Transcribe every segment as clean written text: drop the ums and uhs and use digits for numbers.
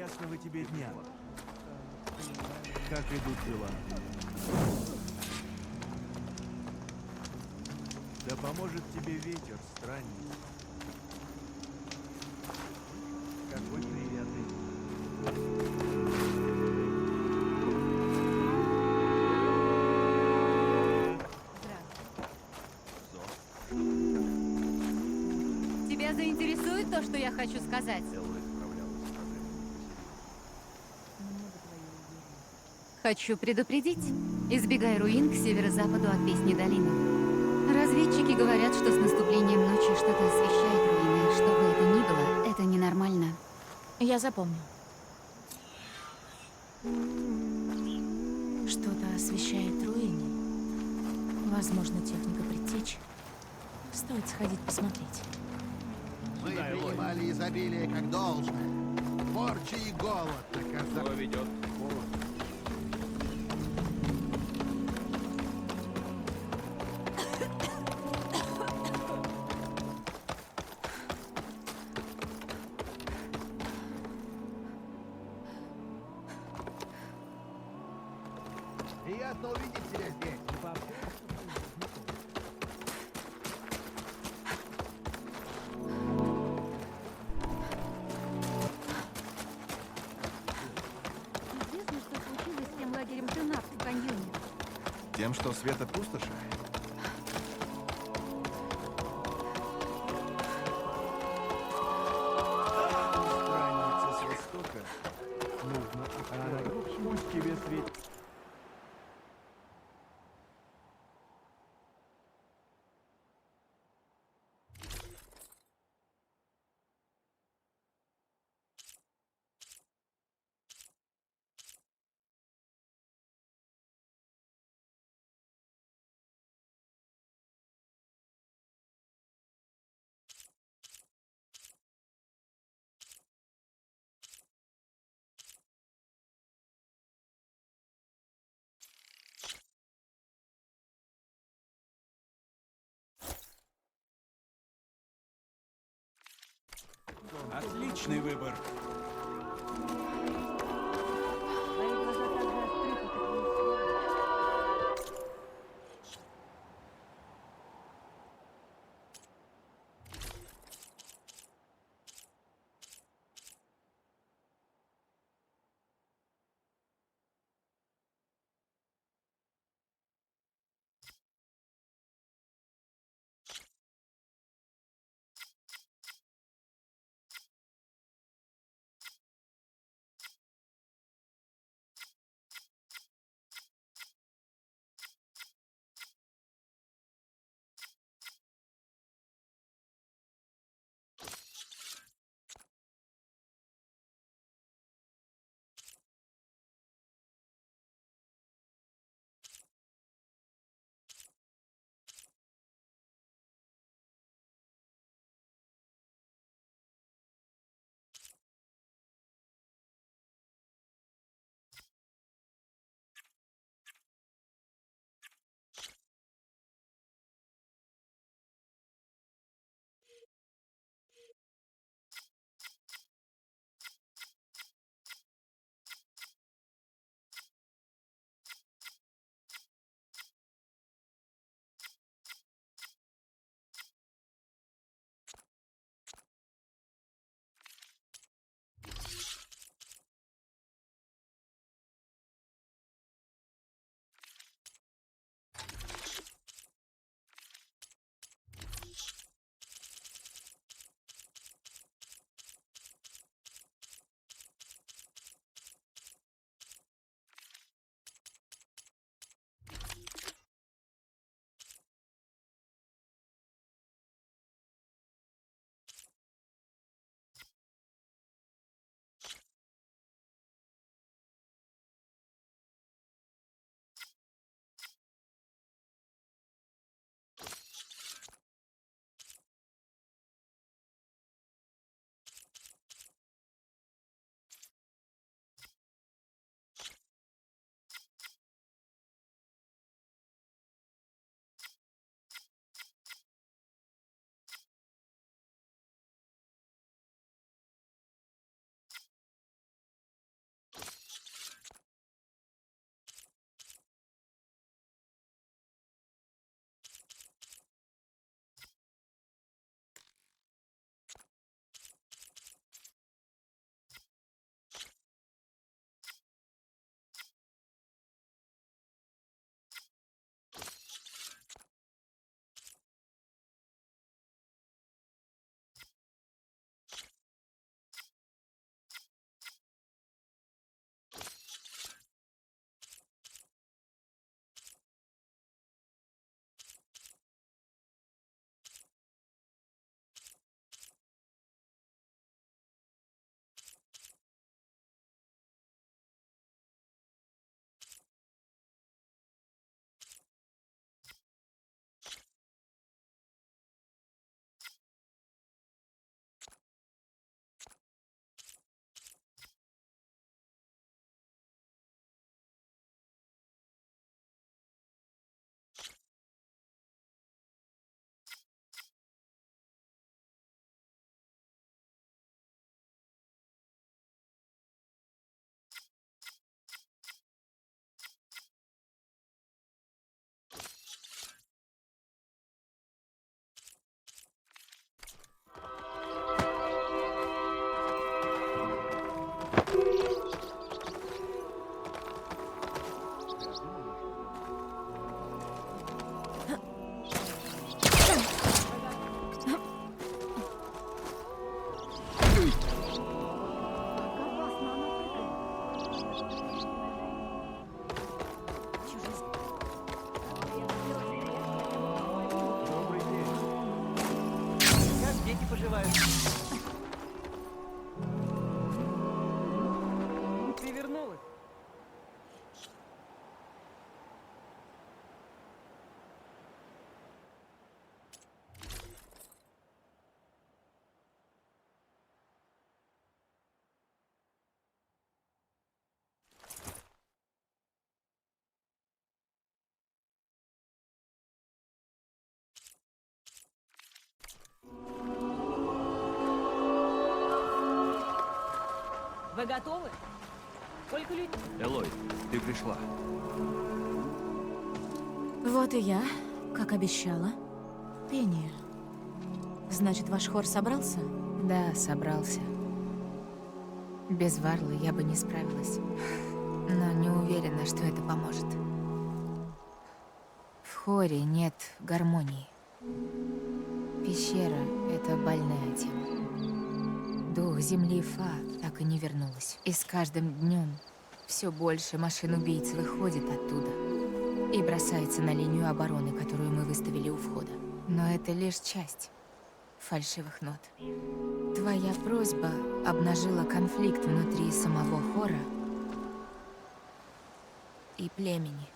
Ясного тебе дня. Как идут дела? Да поможет тебе ветер, странник. Какой приятный. Тебя заинтересует то, что я хочу сказать? Элла справлялась с проблемами. Хочу предупредить. Избегай руин к северо-западу от Песни долины. Разведчики говорят, что с наступлением ночи что-то освещает руины. Что бы это ни было, это ненормально. Я запомню. Что-то освещает руины. Возможно, техника предтечи. Стоит сходить посмотреть. Мы принимали изобилие как должное. Порча и голод наказали. Кто ведет к холоду? Приятно увидеть тебя здесь. Известно, что случилось с тем лагерем Тенап в каньоне. Тем, что света пустоши? Странница с востока. Нужно охранять. Пусть тебе светит. Отличный выбор. поживают? Ты вернулась? Вы готовы? Сколько людей? Элой, ты пришла. Вот и я, как обещала. Пение. Значит, ваш хор собрался? Да, собрался. Без Варлы я бы не справилась. Но не уверена, что это поможет. В хоре нет гармонии. Пещера — это больная тема. Дух земли Фа так и не вернулась. И с каждым днем все больше машин-убийц выходит оттуда и бросается на линию обороны, которую мы выставили у входа. Но это лишь часть фальшивых нот. Твоя просьба обнажила конфликт внутри самого хора и племени.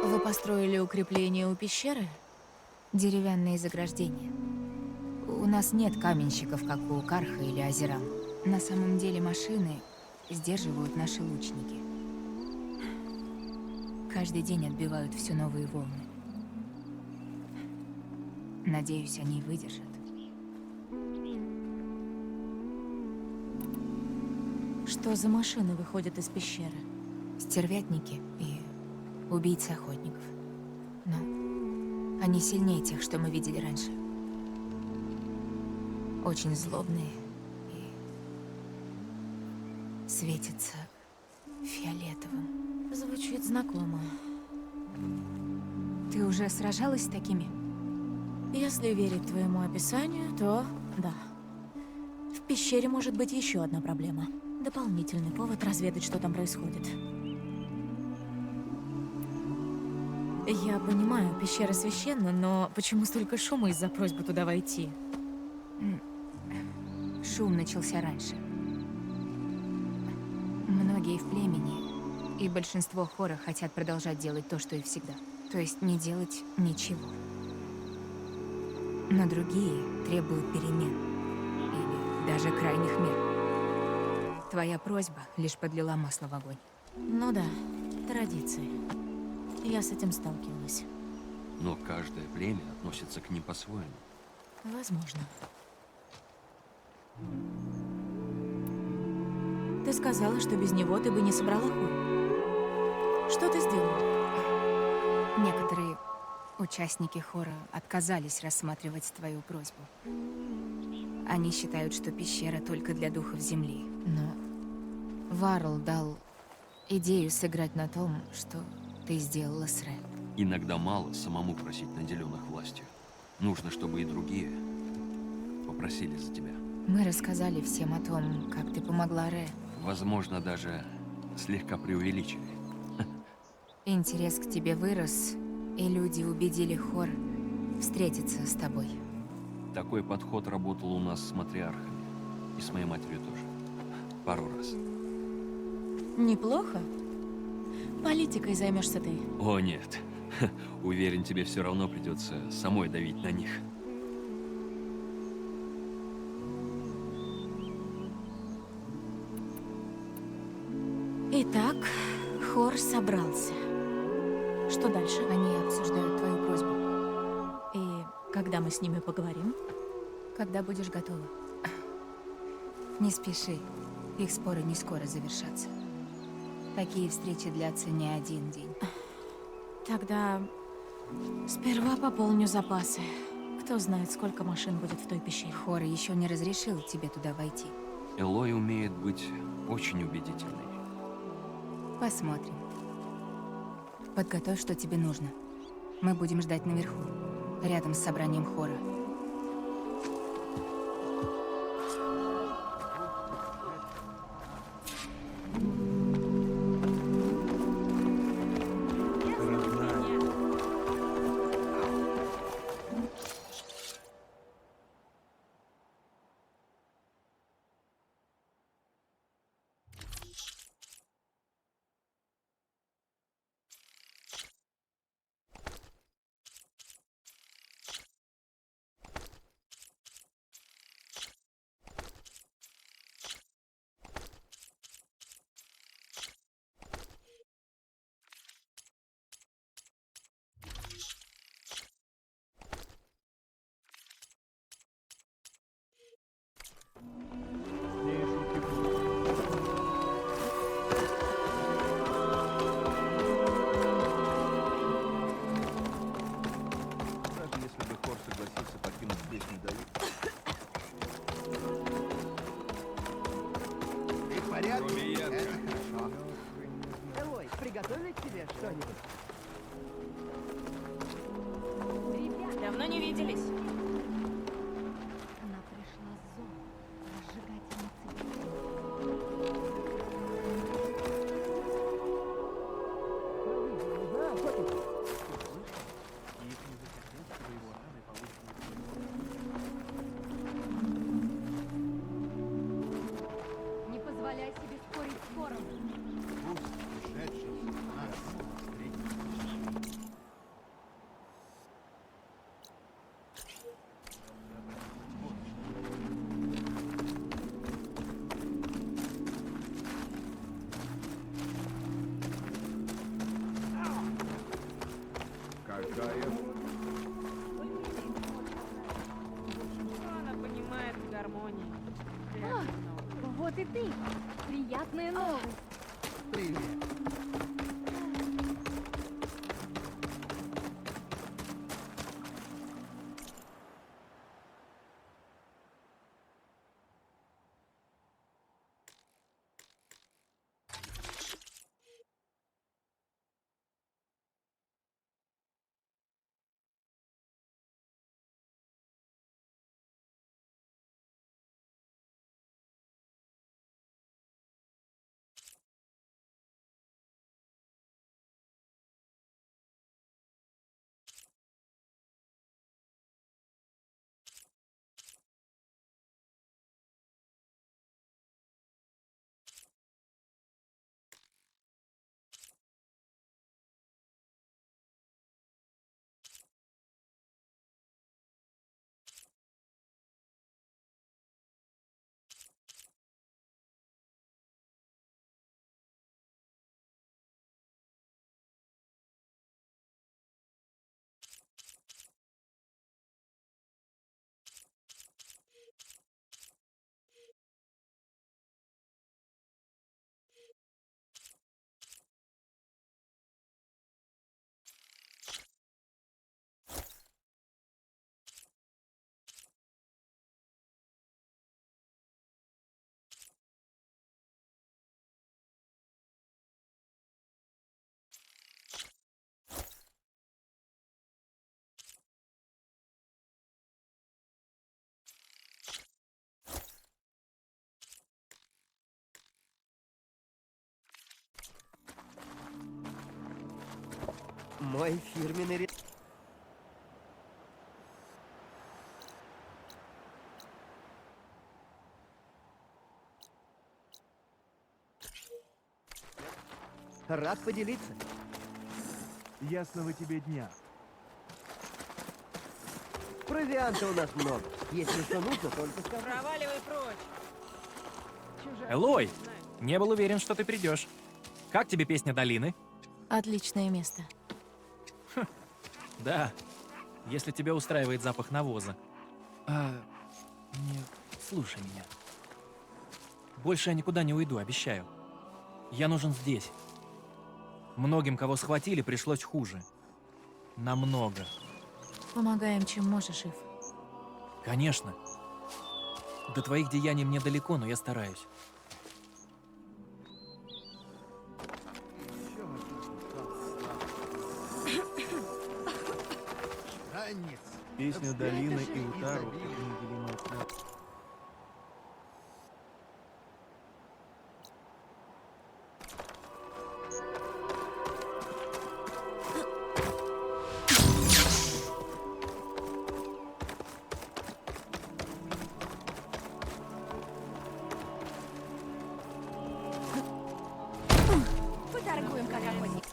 Вы построили укрепление у пещеры? Деревянные заграждения. У нас нет каменщиков, как у Карха или Азерам. На самом деле машины сдерживают наши лучники. Каждый день отбивают все новые волны. Надеюсь, они выдержат. Что за машины выходят из пещеры? Стервятники и убийцы охотников. Но они сильнее тех, что мы видели раньше. Очень злобные и светятся фиолетовым. Звучит знакомо. Ты уже сражалась с такими? Если верить твоему описанию, то да. В пещере может быть еще одна проблема. Дополнительный повод разведать, что там происходит. Я понимаю, пещера священна, но почему столько шума из-за просьбы туда войти? Шум начался раньше. Многие в племени и большинство хора хотят продолжать делать то, что и всегда. То есть не делать ничего. Но другие требуют перемен. Или даже крайних мер. Твоя просьба лишь подлила масло в огонь. Ну да, традиции. Я с этим сталкивалась. Но каждое племя относится к ним по-своему. Возможно. Ты сказала, что без него ты бы не собрала хор. Что ты сделала? Некоторые участники хора отказались рассматривать твою просьбу. Они считают, что пещера только для духов земли. Но Варл дал идею сыграть на том, что ты сделала с Рэ. Иногда мало самому просить наделенных властью. Нужно, чтобы и другие попросили за тебя. Мы рассказали всем о том, как ты помогла Рэ. Возможно, даже слегка преувеличили. Интерес к тебе вырос, и люди убедили хор встретиться с тобой. Такой подход работал у нас с матриархами. И с моей матерью тоже. Пару раз. Неплохо. Политикой займешься ты. О, нет. Уверен, тебе все равно придется самой давить на них. Итак, хор собрался. Что дальше? Они обсуждают твою просьбу. И когда мы с ними поговорим? Когда будешь готова. Не спеши. Их споры не скоро завершатся. Такие встречи длятся не один день. Тогда сперва пополню запасы. Кто знает, сколько машин будет в той пещере. Хор еще не разрешил тебе туда войти. Элой умеет быть очень убедительной. Посмотрим. Подготовь, что тебе нужно. Мы будем ждать наверху, рядом с собранием хора. Давно не виделись. Она пришла с зоны, разжигательницы. Не позволяй себе спорить с Кором. Пусть пришедший нас встретит. Какая... Она понимает в гармонии. Вот и ты. Приятная новость. Привет. Мой фирменный Рад поделиться. Ясного тебе дня. Провианта у нас много. Если что нужно, только скажи. Проваливай прочь. Элой, не был уверен, что ты придешь. Как тебе песня долины? Отличное место. Да, если тебя устраивает запах навоза. Не слушай меня. Больше я никуда не уйду, обещаю. Я нужен здесь. Многим, кого схватили, пришлось хуже. Намного. Помогаем, чем можешь, Ив. Конечно. До твоих деяний мне далеко, но я стараюсь. Странниц. Песня долины и Утару неделимы от нас. Поторгуем, как охотник.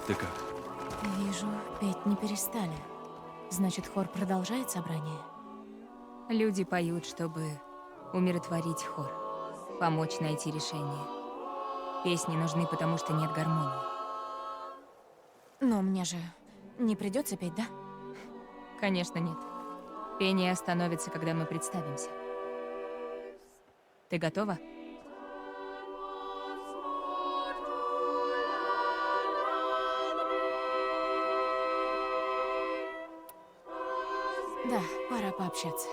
Ты как? Вижу, петь не перестали. Значит, хор продолжает собрание? Люди поют, чтобы умиротворить хор, помочь найти решение. Песни нужны, потому что нет гармонии. Но мне же не придется петь, да? Конечно, нет. Пение остановится, когда мы представимся. Ты готова? Да, пора пообщаться.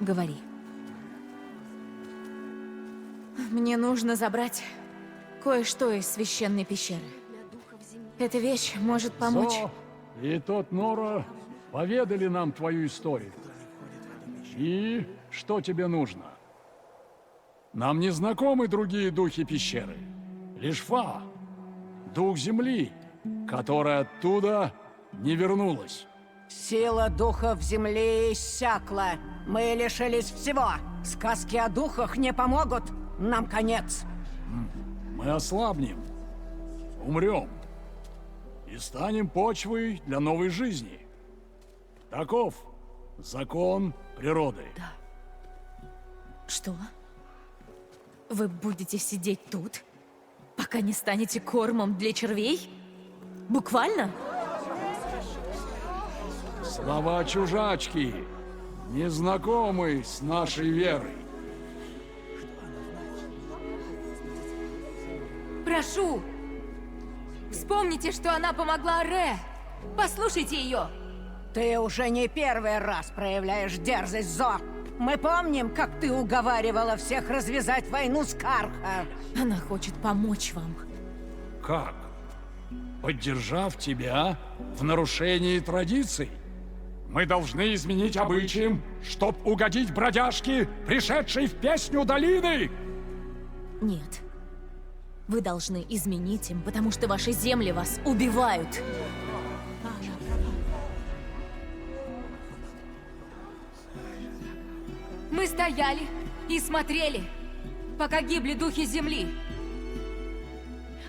Говори. Мне нужно забрать кое-что из священной пещеры. Эта вещь может помочь. Зо и тот Нора поведали нам твою историю. И что тебе нужно? Нам не знакомы другие духи пещеры. Лишь Фа, дух земли, которая оттуда не вернулась. Сила духов земли иссякла. Мы лишились всего. Сказки о духах не помогут. Нам конец. Мы ослабнем, умрем и станем почвой для новой жизни. Таков закон природы. Да. Что? Вы будете сидеть тут, пока не станете кормом для червей? Буквально? Слова чужачки, незнакомы с нашей верой. Прошу! Вспомните, что она помогла Ре! Послушайте ее! Ты уже не первый раз проявляешь дерзость, Зо. Мы помним, как ты уговаривала всех развязать войну с Карха. Она хочет помочь вам. Как? Поддержав тебя в нарушении традиций? Мы должны изменить обычаям, чтоб угодить бродяжке, пришедшей в песню долины? Нет. Вы должны изменить им, потому что ваши земли вас убивают. Мы стояли и смотрели, пока гибли духи земли.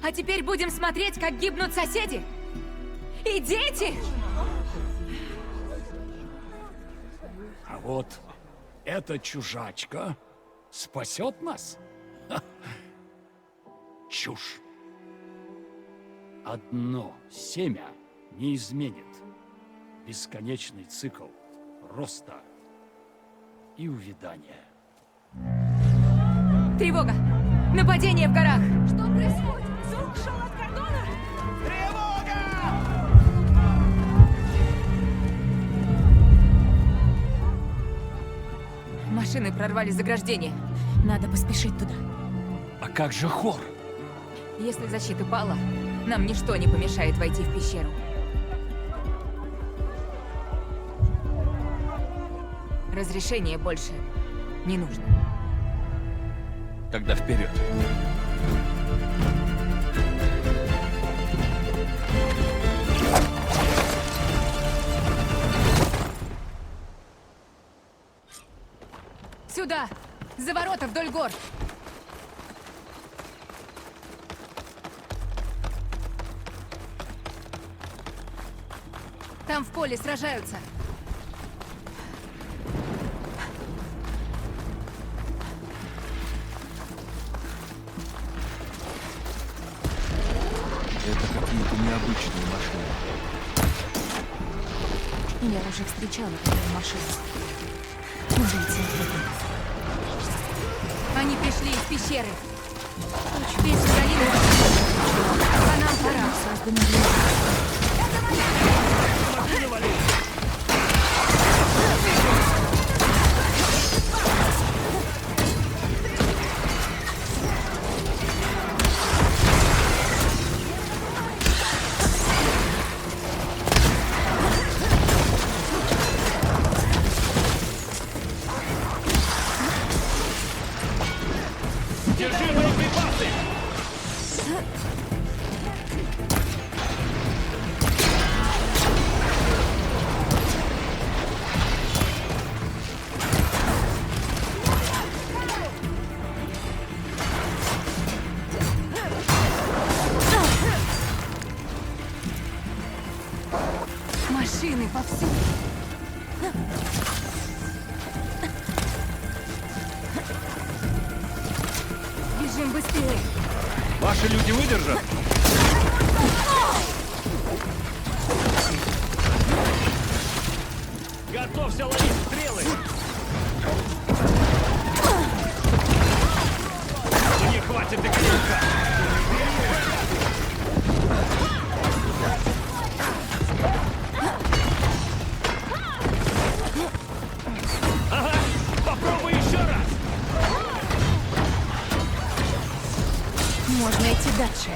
А теперь будем смотреть, как гибнут соседи и дети! А вот эта чужачка спасет нас? Ха. Чушь. Одно семя не изменит бесконечный цикл роста и увядания. Тревога! Нападение в горах! Что происходит? Зул ушел от кордона? Машины прорвали заграждение. Надо поспешить туда. А как же хор? Если защита пала, нам ничто не помешает войти в пещеру. Разрешение больше не нужно. Тогда вперед. Сюда! За ворота вдоль гор! Там в поле сражаются. Это какие-то необычные машины. Я уже встречала такую машину. Убийцы. Они пришли из пещеры. Песню долины. А нам пора. Созданы для... Машины повсюду. Бежим быстрее. Ваши люди выдержат? Готовься ловить стрелы! Мне хватит до конца! Ага! Попробуй еще раз! Можно идти дальше.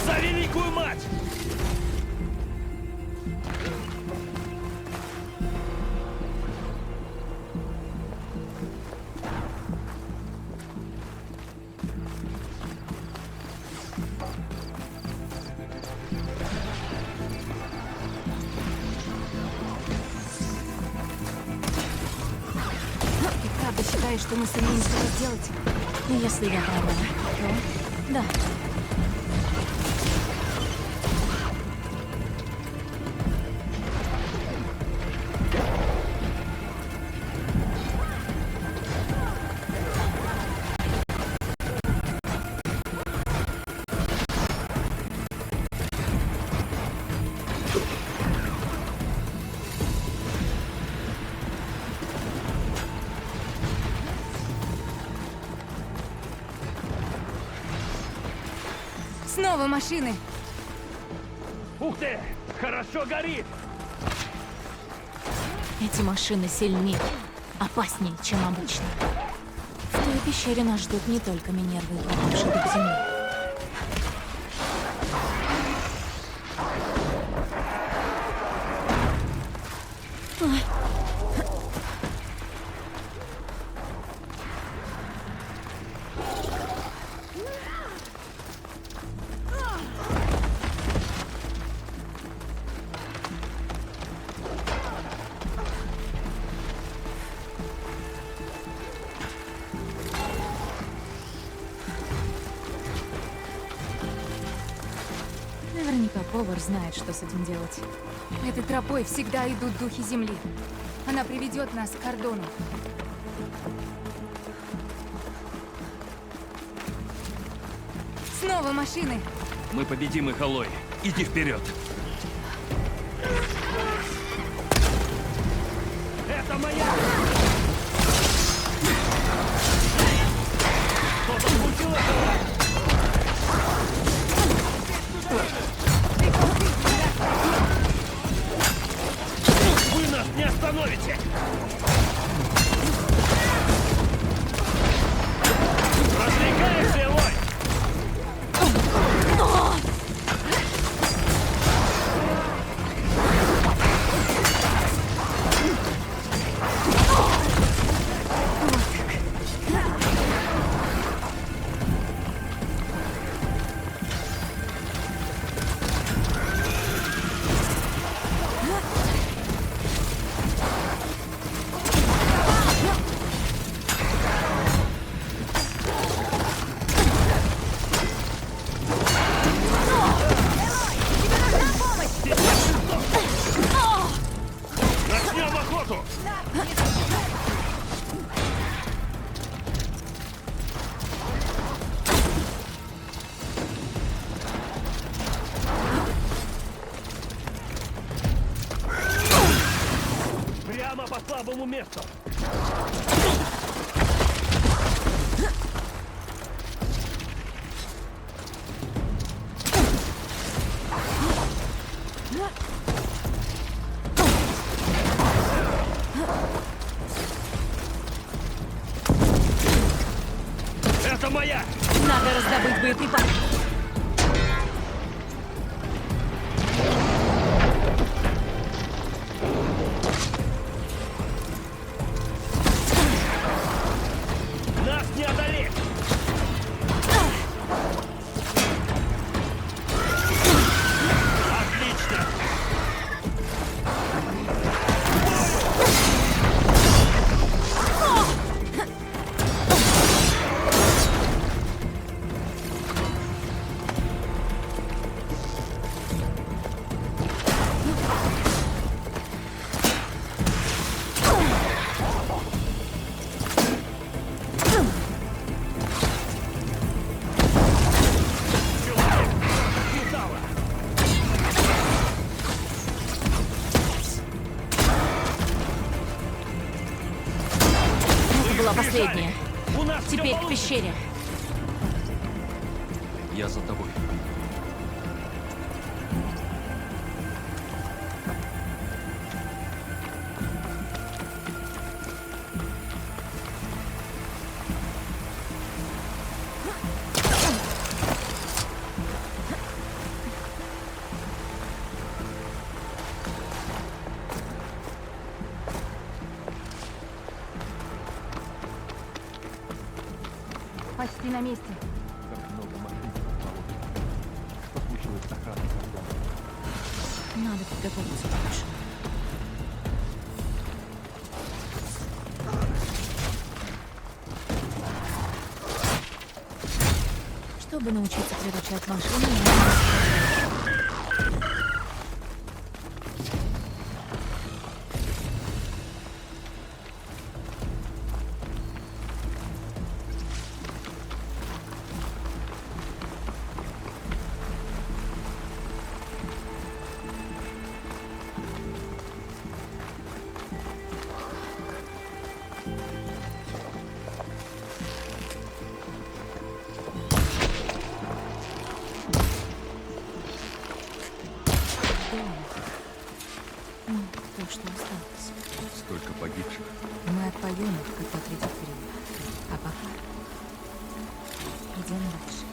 За великую мать! Ты правда считаешь, что мы сумеем что-то сделать? Если я права, то да. Снова машины. Ух ты! Хорошо горит! Эти машины сильнее, опаснее, чем обычно. В той пещере нас ждут не только Минервы и попавшие к земле. Наверняка повар знает, что с этим делать. Этой тропой всегда идут духи земли. Она приведет нас к кордону. Снова машины. Мы победим их, Алой. Иди вперед. Это моя! Кто-то получил этого? Вы нас не остановите! Развлекаешься, Элой! месту! Это моя! Надо раздобыть боеприпасы. Нас не одолеть! Отлично! Это была последняя. У нас всё Теперь к получится. пещере. Я за тобой. Почти на месте. Что случилось с охраной кордона? Надо подготовиться лучше. Чтобы научиться приручать машины, то, что осталось. Столько погибших. Мы отпоем их, когда придет время. А пока идем дальше.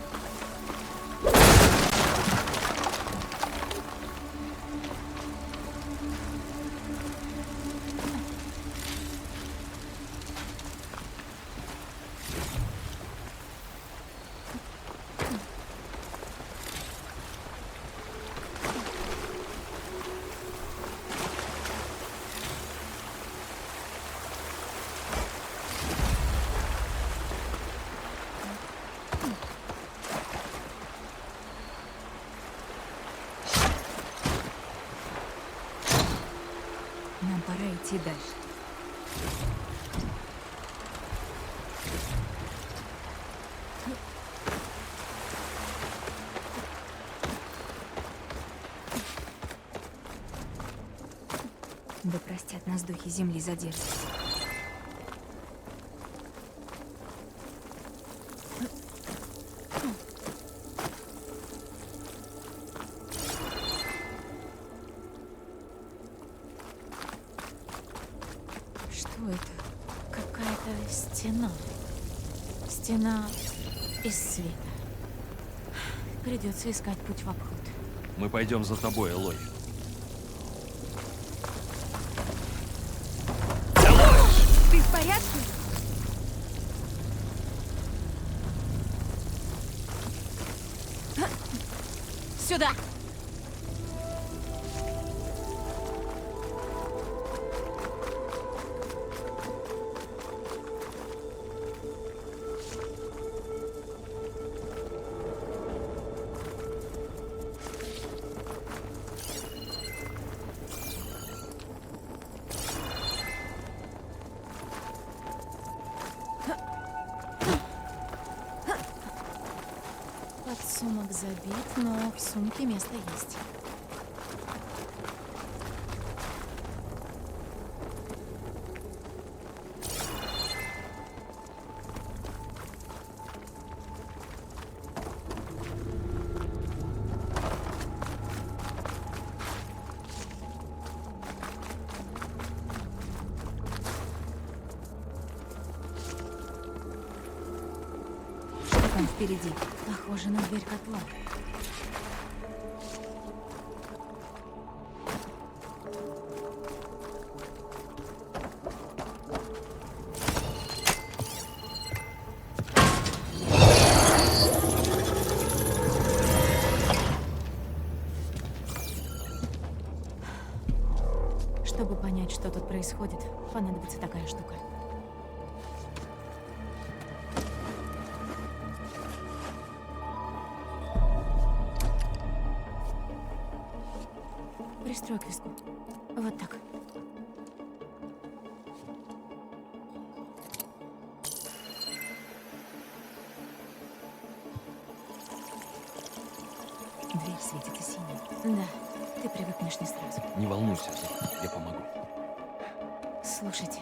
Нам пора идти дальше. Да простят нас духи земли за дерзость. Что это? Какая-то стена. Стена из света. Придется искать путь в обход. Мы пойдем за тобой, Элой. Ты в порядке? Сюда! Подсумок забит, но в сумке место есть. там впереди? Похоже на дверь котла. Чтобы понять, что тут происходит, понадобится такая штука. Пристрой к виску. Вот так. Дверь светится синей. Да, ты привыкнешь не сразу. Не волнуйся, я помогу. Слушайте.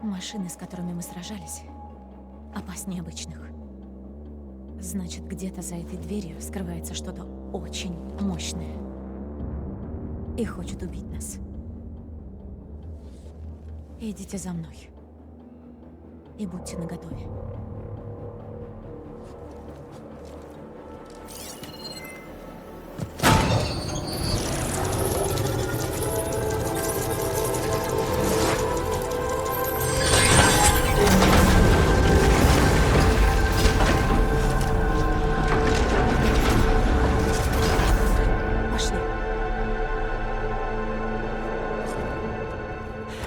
Машины, с которыми мы сражались, опаснее обычных. Значит, где-то за этой дверью скрывается что-то очень мощное. И хочет убить нас. Идите за мной. И будьте наготове.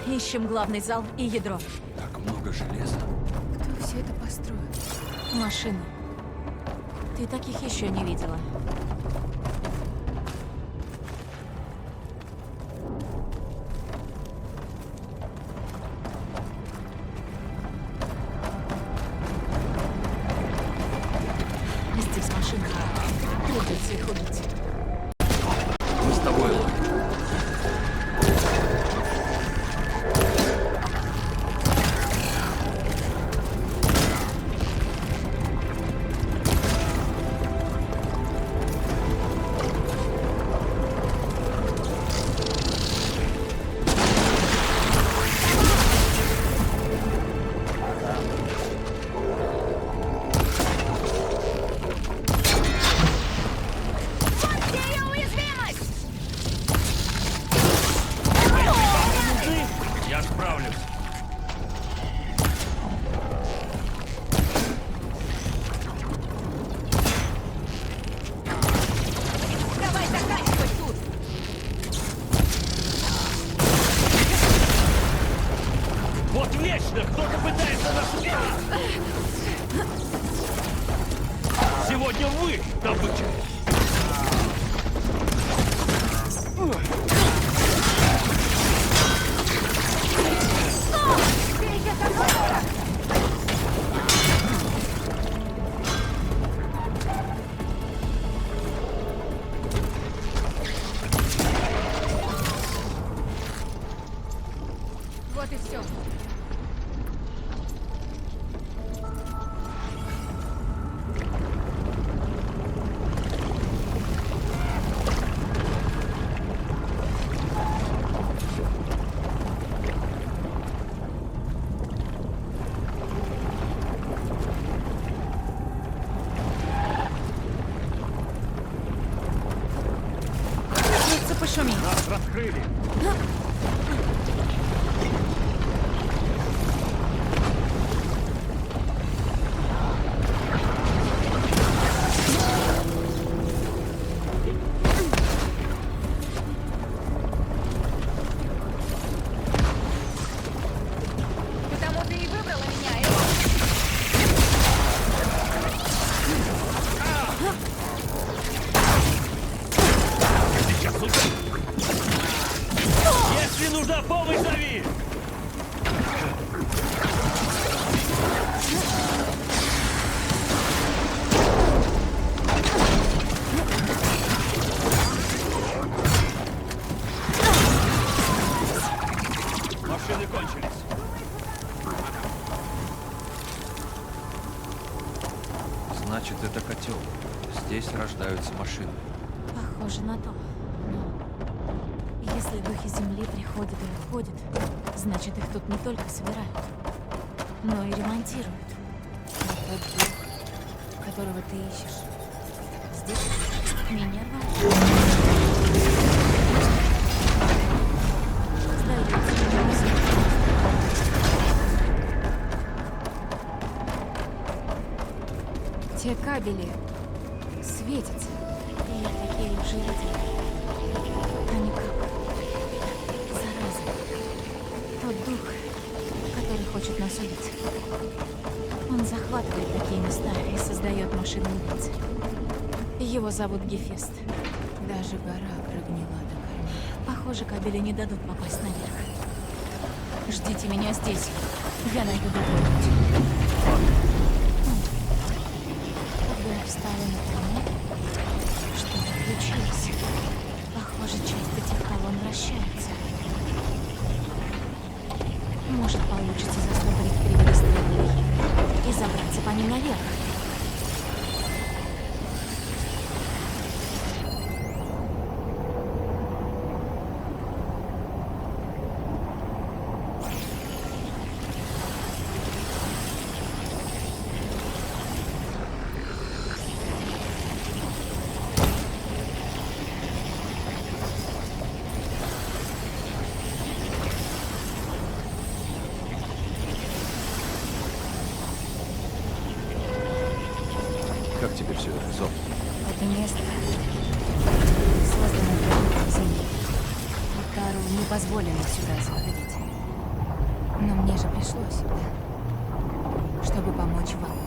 Ищем главный зал и ядро. Так много железа. Кто все это построил? Машины. Ты таких еще не видела. Здесь машины. Придется их убить. Мы с тобой, Лой. Я справлюсь. Давай заканчивай тут! Вот вечно кто-то пытается нас убить. Сегодня вы добыча. Вот и все. Придется пошуметь. Нас раскрыли. Потому ты и выбрала меня, Элла. Сейчас сюда. Если нужна помощь, зови. Машины кончились. Значит, это котел. Здесь рождаются машины. Похоже на то. Но если духи Земли приходят и уходят, значит, их тут не только собирают, но и ремонтируют. Тот дух, которого ты ищешь, здесь Минерва. Те кабели светятся. И я такие уже видела. Они как зараза. Тот дух, который хочет нас убить. Он захватывает такие места и создает машины убийц. Его зовут Гефест. Даже гора прогнила до корней. Похоже, кабели не дадут попасть наверх. Ждите меня здесь. Я найду другой путь. Когда я встала на колено, что-то включилось. Похоже, часть этих колонн вращается. Может, получится застопорить приводы стрелы и забраться по ним наверх. Как тебе все это, Зов? Это место создано для Земли. Тару не позволено сюда заходить. Но мне же пришлось, да? Чтобы помочь вам.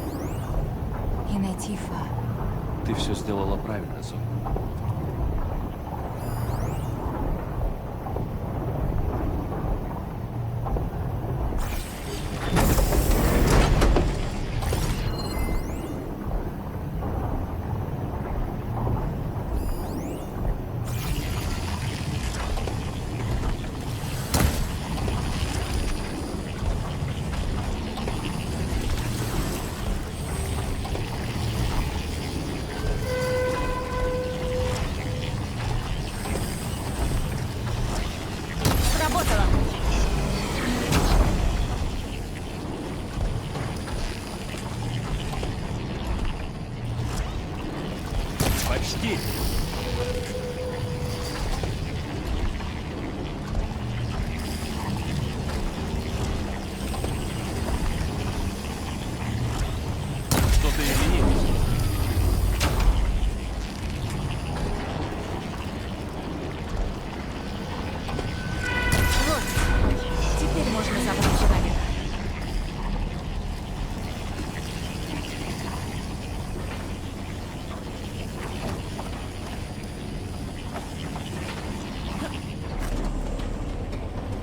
И найти Фа. Ты все сделала правильно, Зов. Почти. Что-то изменилось. Вот. Теперь можно забрать человека.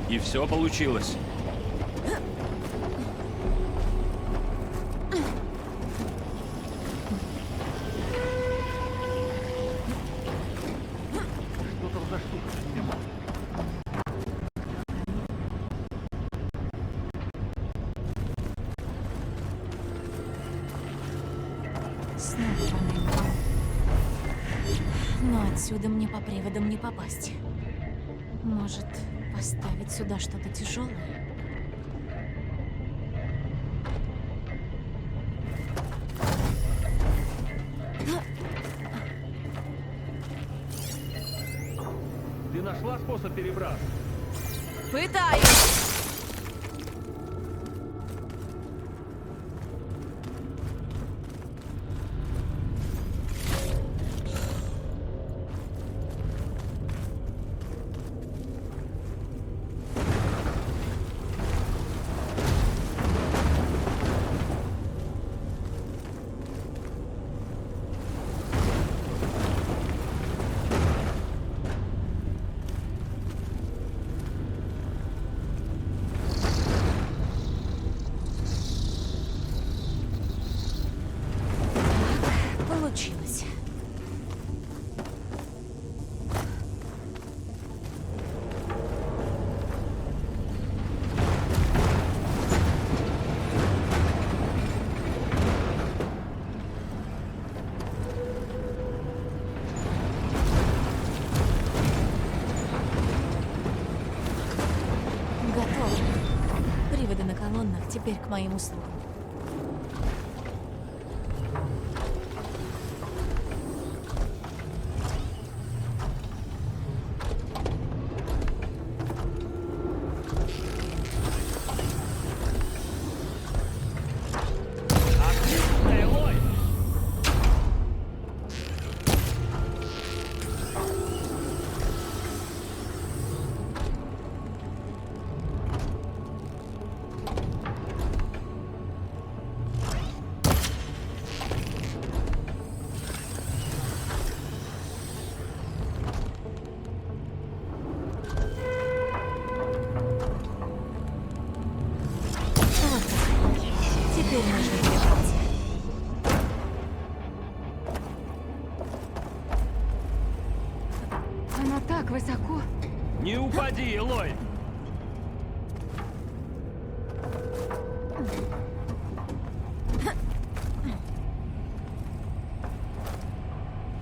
И все получилось. Что там за штука? Снова панель. Но отсюда мне по приводам не попасть. Может, поставить сюда что-то тяжелое? Ты нашла способ перебраться? Пытаюсь! Получилось. Готово. Приводы на колоннах теперь к моим услугам. Теперь можно перебраться. Она так высоко. Не упади, Элой!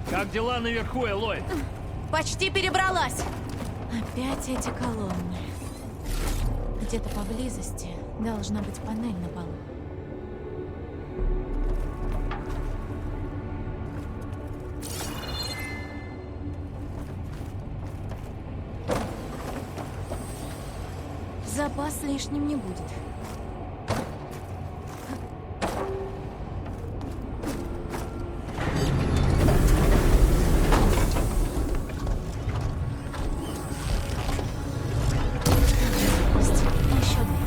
Как дела наверху, Элой? Почти перебралась. Опять эти колонны. Где-то поблизости должна быть панель на полу. Запас лишним не будет. Еще две.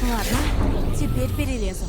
Ладно, теперь перелезу.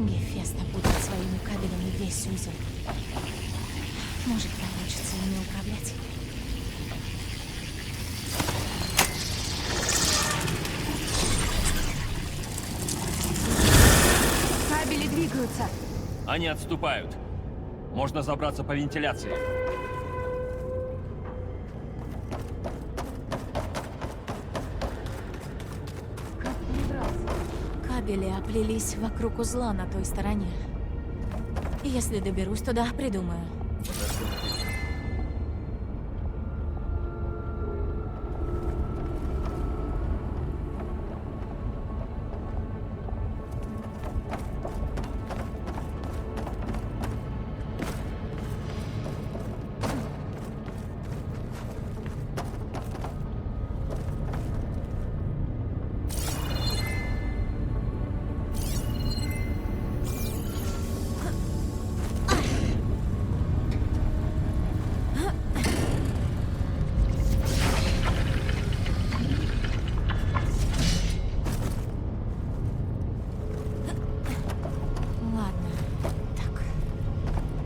Гефеста будет своими кабелями весь узел. Может, получится ими управлять. Кабели двигаются. Они отступают. Можно забраться по вентиляции. Кабели оплелись вокруг узла на той стороне. Если доберусь туда, придумаю. Ладно. Так.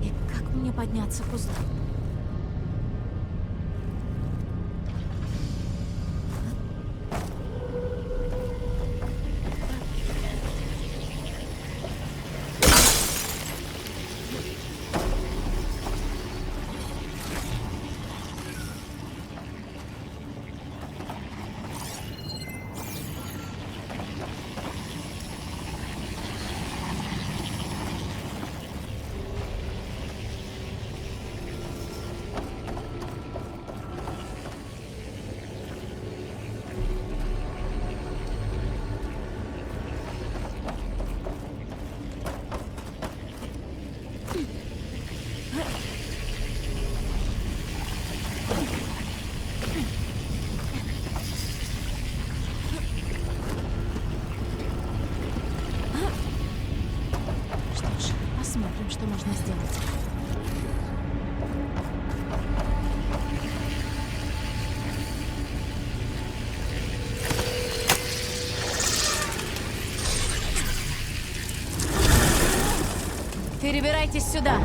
И как мне подняться к узлу? Что ж, посмотрим, что можно сделать. Перебирайтесь сюда.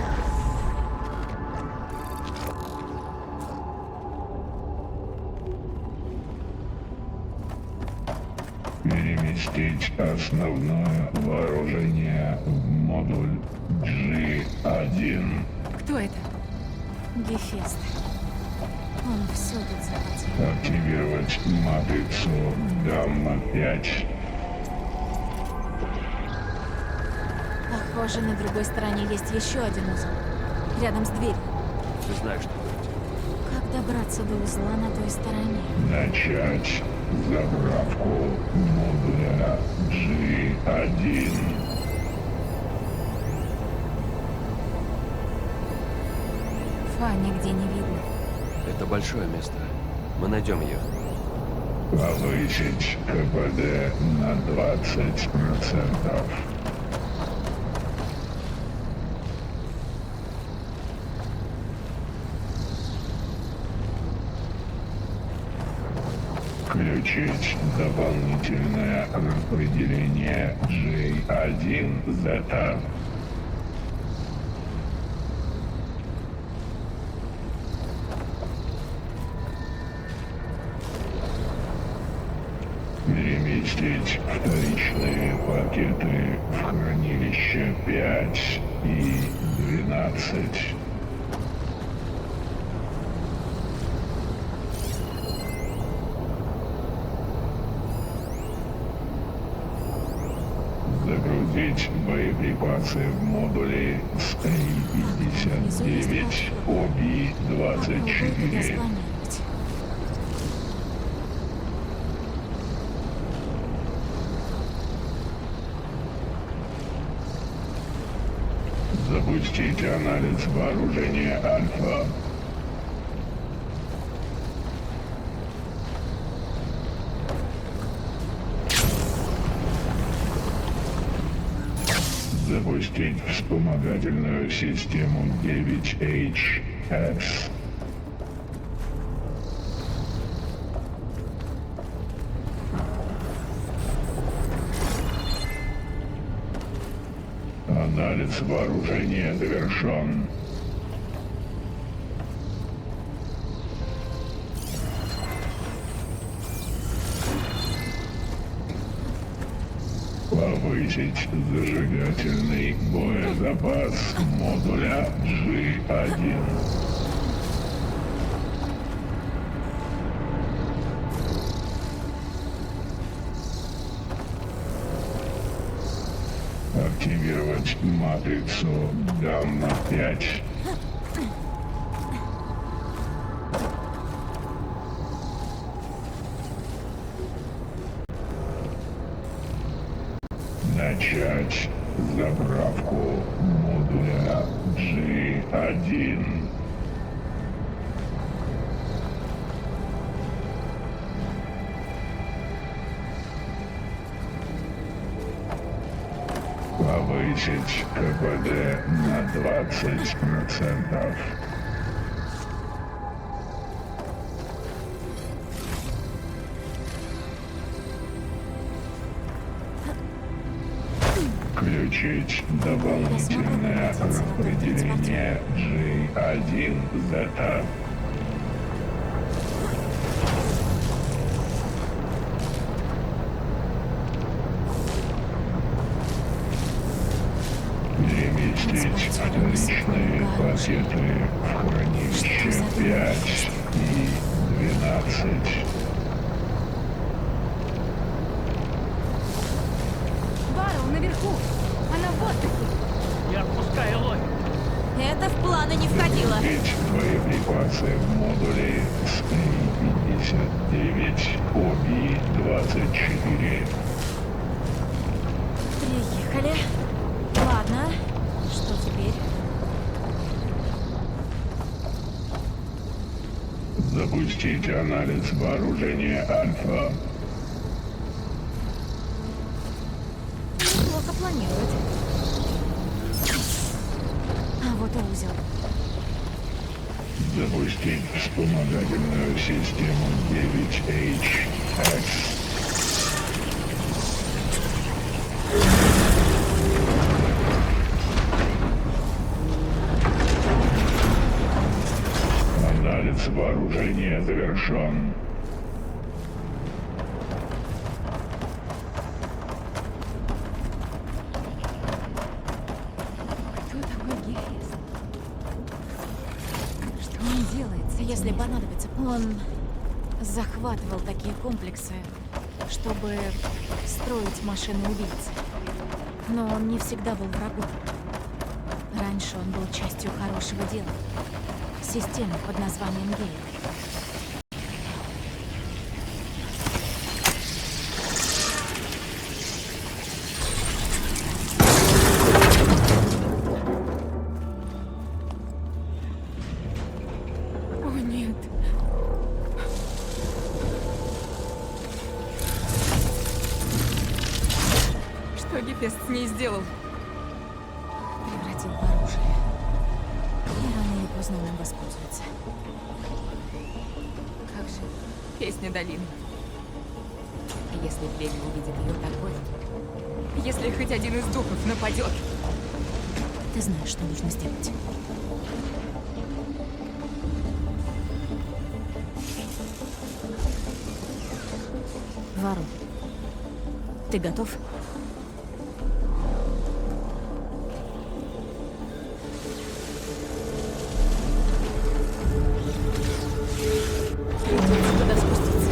Переместить основное вооружение в модуль G1. Кто это? Гефест. Он все тут захватил. Активировать матрицу Гамма-5. Похоже, на другой стороне есть еще один узел. Рядом с дверью. Ты знаешь, что делать. Как добраться до узла на той стороне? Начать заправку модуля G1. Фа нигде не видно. Это большое место. Мы найдем ее. Повысить КПД на 20%. Включить дополнительное распределение J1Z. Переместить вторичные пакеты в хранилище 5 и 12. Загрузить боеприпасы в модуле СКИ-59 ОБИ-24. Запустить анализ вооружения Альфа. Запустить вспомогательную систему 9HX. Анализ вооружения завершен. Повысить зажигательный боезапас модуля G1. Активировать матрицу Гамма-5. Начать заправку модуля G1. Повысить КПД на 20%. Включить дополнительное распределение G1Z. Переместить вторичные пакеты в хранилище 5 и 12. Баррел наверху! Она в воздухе! Не отпускай, Элой! Это в планы не входило. Запустить боеприпасы в модуле СКИ-59 ОБИ-24. Приехали. Ладно. Что теперь? Запустить анализ вооружения Альфа. Плохо планирует. А вот и узел. Запустить вспомогательную систему 9HX. Анализ вооружения завершен. Кто такой Гефест? Что он делает? Если понадобится, он захватывал такие комплексы, чтобы строить машины-убийцы. Но он не всегда был врагом. Раньше он был частью хорошего дела. Системы под названием Гейл. О, нет. Что Гефест с ней сделал? Превратил в оружие. И рано или поздно он им воспользуется. Как же песня долины. Если племя увидит ее такой, если хоть один из духов нападет, Ты знаешь, что нужно сделать. Вару, ты готов? Придется туда спуститься.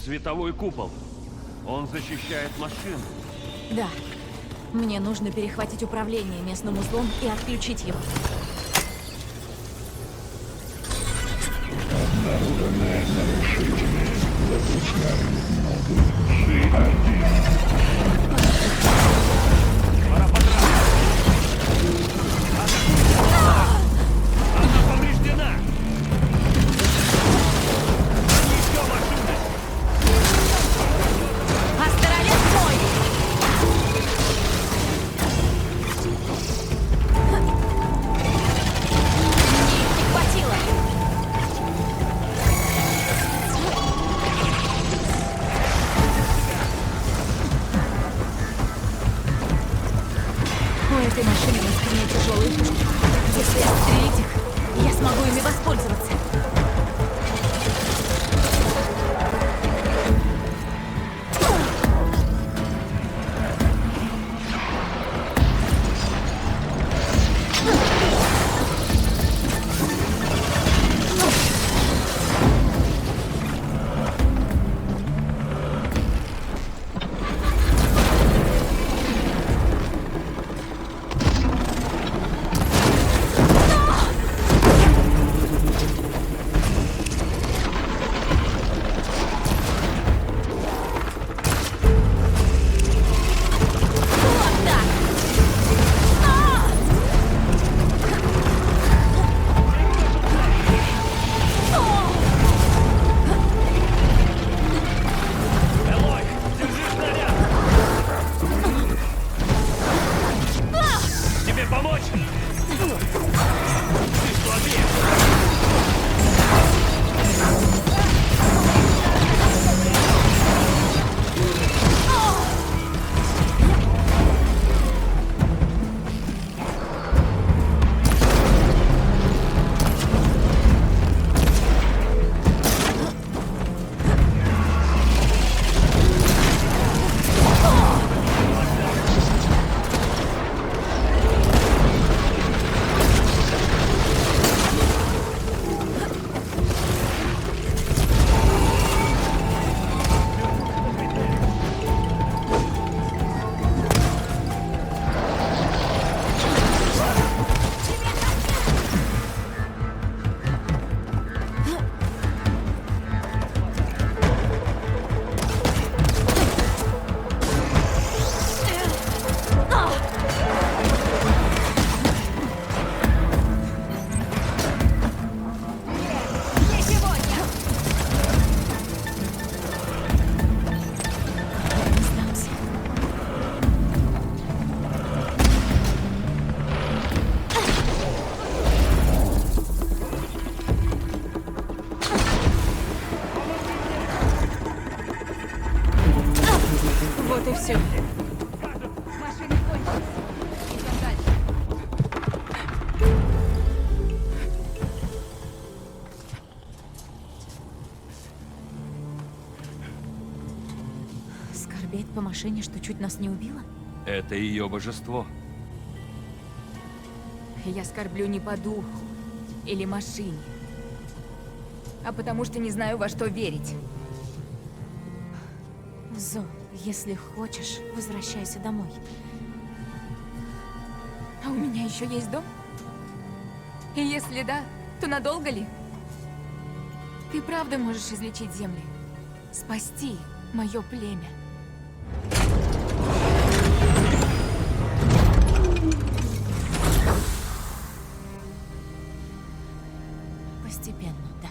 Световой купол. Он защищает машину. Да. Мне нужно перехватить управление местным узлом и отключить его. Она повреждена! Не все машины! Астралет мой! Мне их не хватило! У этой машины на спине тяжелые пушки. Если отстрелить их, я смогу ими воспользоваться. Элой, держи снаряд! Тебе помочь? Ты слабее! вот и все. Машины кончились. Идем дальше. Скорбеть по машине, что чуть нас не убила? Это ее божество. Я скорблю не по духу или машине, а потому что не знаю, во что верить. Зо, если хочешь, возвращайся домой. А у меня еще есть дом? И если да, то надолго ли? Ты правда можешь излечить земли? Спасти мое племя? Постепенно, да.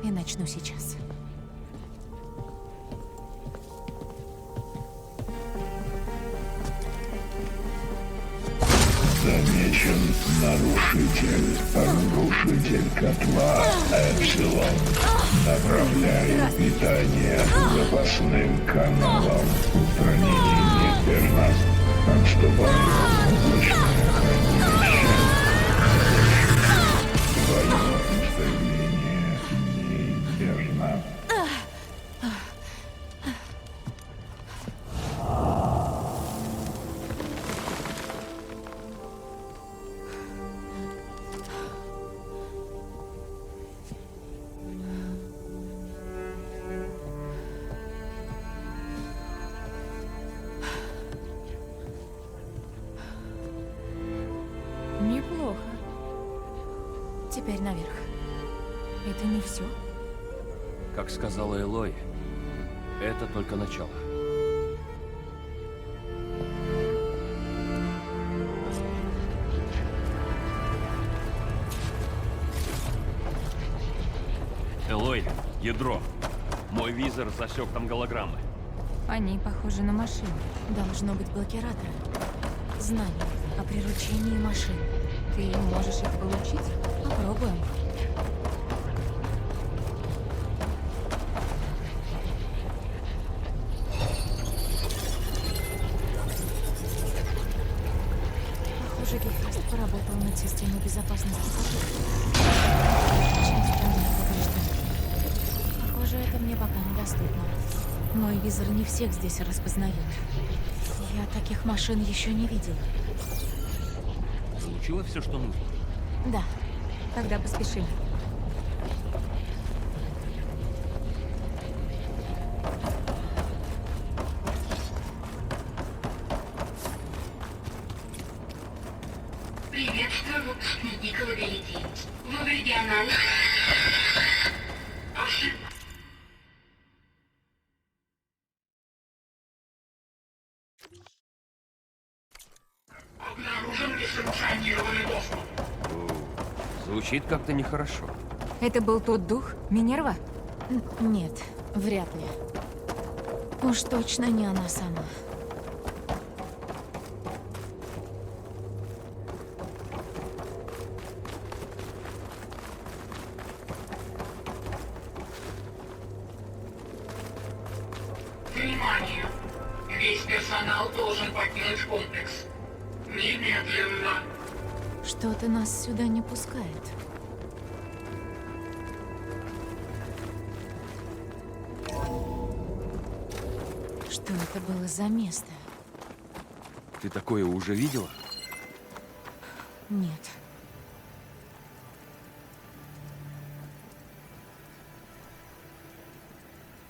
И начну сейчас. Замечен нарушитель котла Эпсилон. Направляю питание запасным каналам. Устранение неверно. Отступаю в облачное хранилище. Твое представление неизбежно. Неплохо. Теперь наверх. Это не все. Как сказала Элой, это только начало. Элой, ядро. Мой визор засек там голограммы. Они похожи на машины. Должно быть блокираторы. Знания о приручении машин. Ты можешь их получить? Попробуем. Похоже, Гефест поработал над системой безопасности. Часть данных повреждена. Похоже, это мне пока недоступно. Мой визор не всех здесь распознает. Я таких машин еще не видела. Получила все, что нужно? Да. Тогда поспешим. Приветствую выпускники Лабелити. Вы в региональных... Обнаружен несанкционированный доступ. Звучит как-то нехорошо. Это был тот дух? Минерва? Нет, вряд ли. Уж точно не она сама. Внимание! Весь персонал должен покинуть комплекс. Немедленно. Что-то нас сюда не пускает. Что это было за место? Ты такое уже видела? Нет.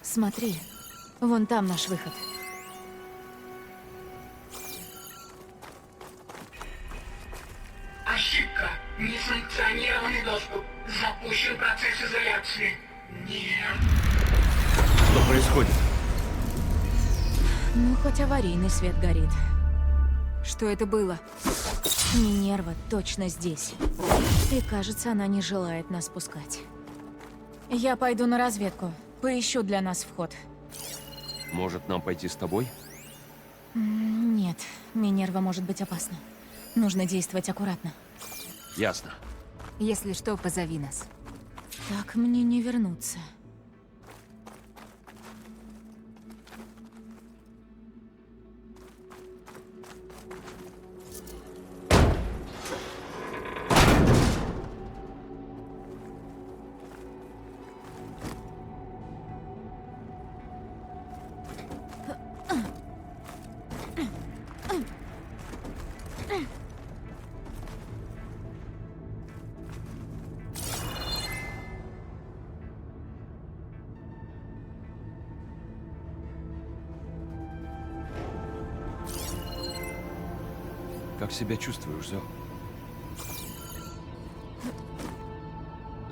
Смотри, вон там наш выход. Ошибка. Несанкционированный доступ. Запущен процесс изоляции. Нет. Что происходит? Ну, хоть аварийный свет горит. Что это было? Минерва точно здесь. И кажется, она не желает нас пускать. Я пойду на разведку. Поищу для нас вход. Может, нам пойти с тобой? Нет, Минерва может быть опасна. Нужно действовать аккуратно. Ясно. Если что, позови нас. Так мне не вернуться. Как себя чувствуешь, Зо?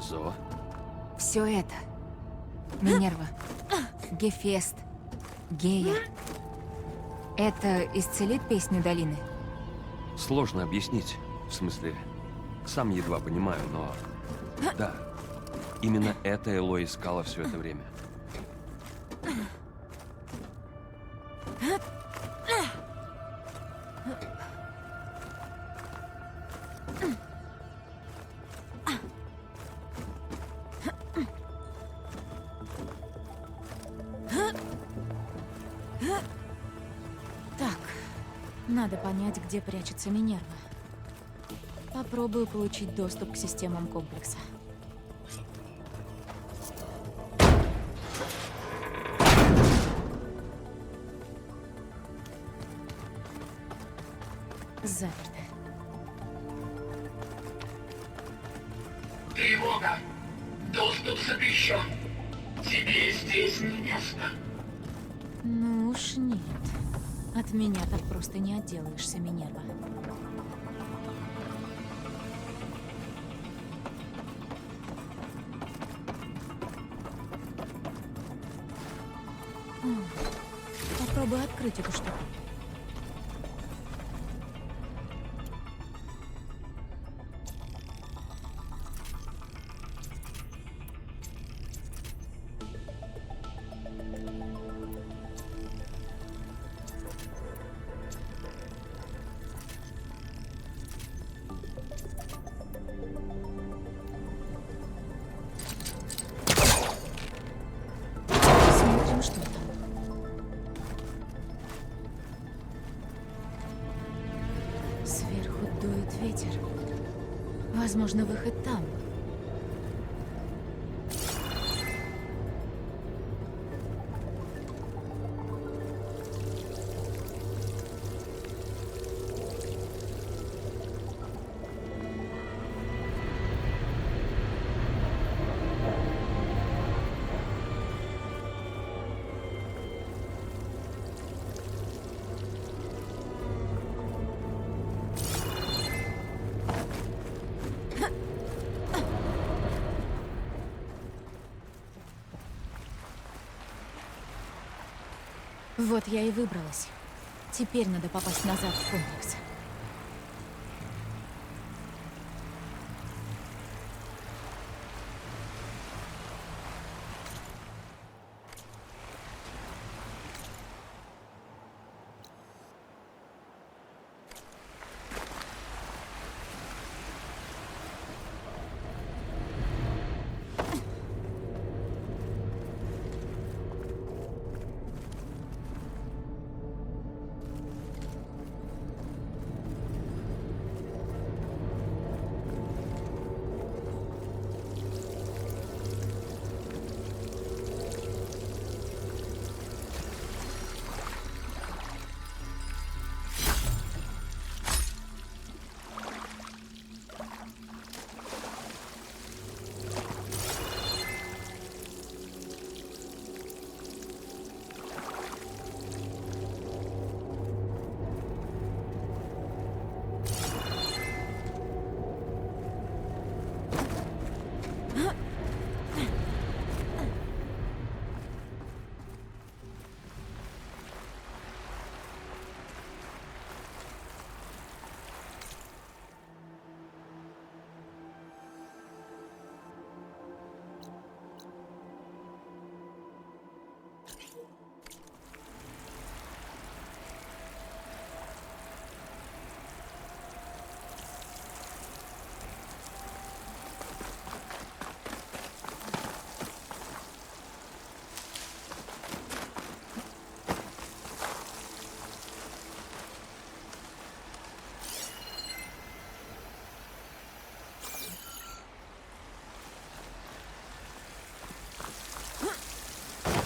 Зо? Все это. Минерва. Гефест. Гея. Это исцелит песню долины? Сложно объяснить. В смысле, сам едва понимаю, но... Да, именно это Элой искала все это время. Так, надо понять, где прячется Минерва. Попробую получить доступ к системам комплекса. Заперто. Тревога! Доступ запрещен. Тебе здесь не место. Ну уж нет. От меня так просто не отделаешься, Минерва. Попробуй открыть эту штуку. Смотрим, что там. Сверху дует ветер. Возможно, выход там. Вот я и выбралась. Теперь надо попасть назад в комплекс.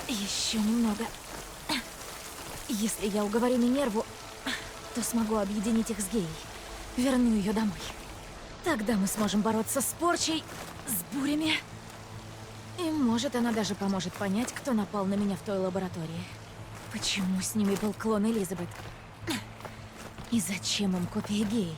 Еще немного. Если я уговорю Минерву, то смогу объединить их с Геей. Верну ее домой. Тогда мы сможем бороться с порчей, с бурями. И может, она даже поможет понять, кто напал на меня в той лаборатории. Почему с ними был клон Элизабет? И зачем им копия Геи?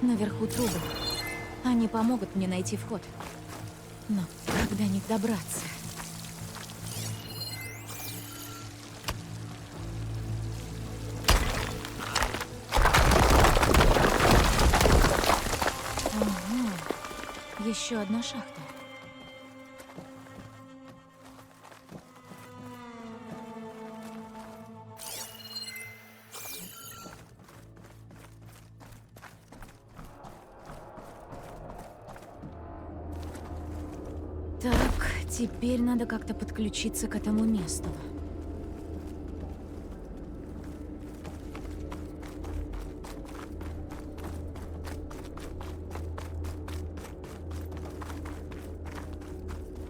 Наверху трубы. Они помогут мне найти вход. Но как до них добраться? Ага. Еще одна шахта. Так, теперь надо как-то подключиться к этому месту.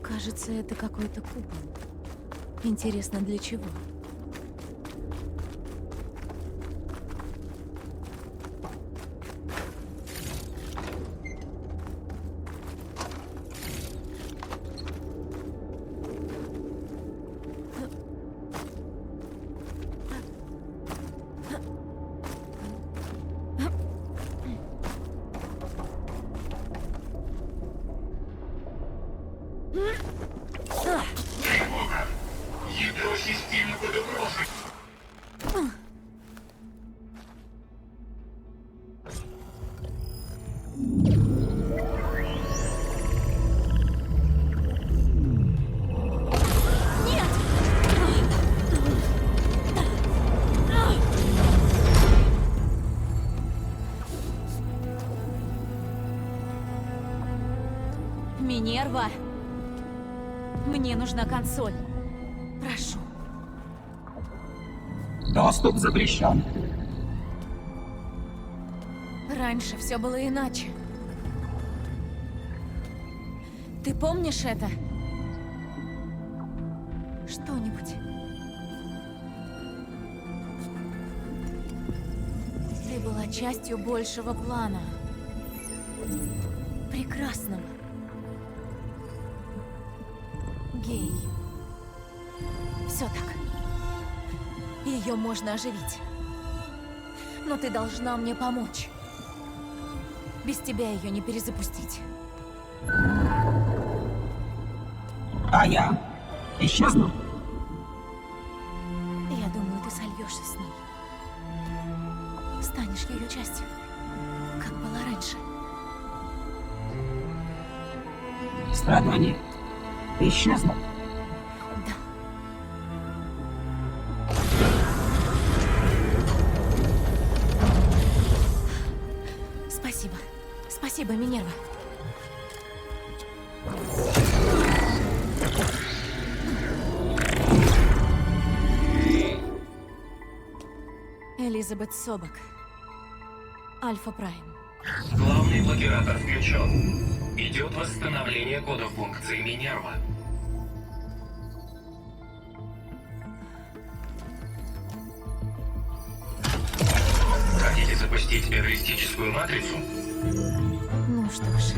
Кажется, это какой-то купол. Интересно, для чего? Ядро системы под угрозой. Минерва! Мне нужна консоль. Прошу. Доступ запрещен. Раньше все было иначе. Ты помнишь это? Что-нибудь? Ты была частью большего плана. Прекрасного. Гей. Все так. Ее можно оживить. Но ты должна мне помочь. Без тебя ее не перезапустить. А я исчезну. Я думаю, ты сольешься с ней. Станешь ее частью, как было раньше. Страдания исчезнут. Да. Спасибо. Спасибо, Минерва. Элизабет Собак. Альфа Прайм. Главный блокиратор включен. Идет восстановление кода функции Минерва. Хотите запустить эрристическую матрицу? Ну что ж.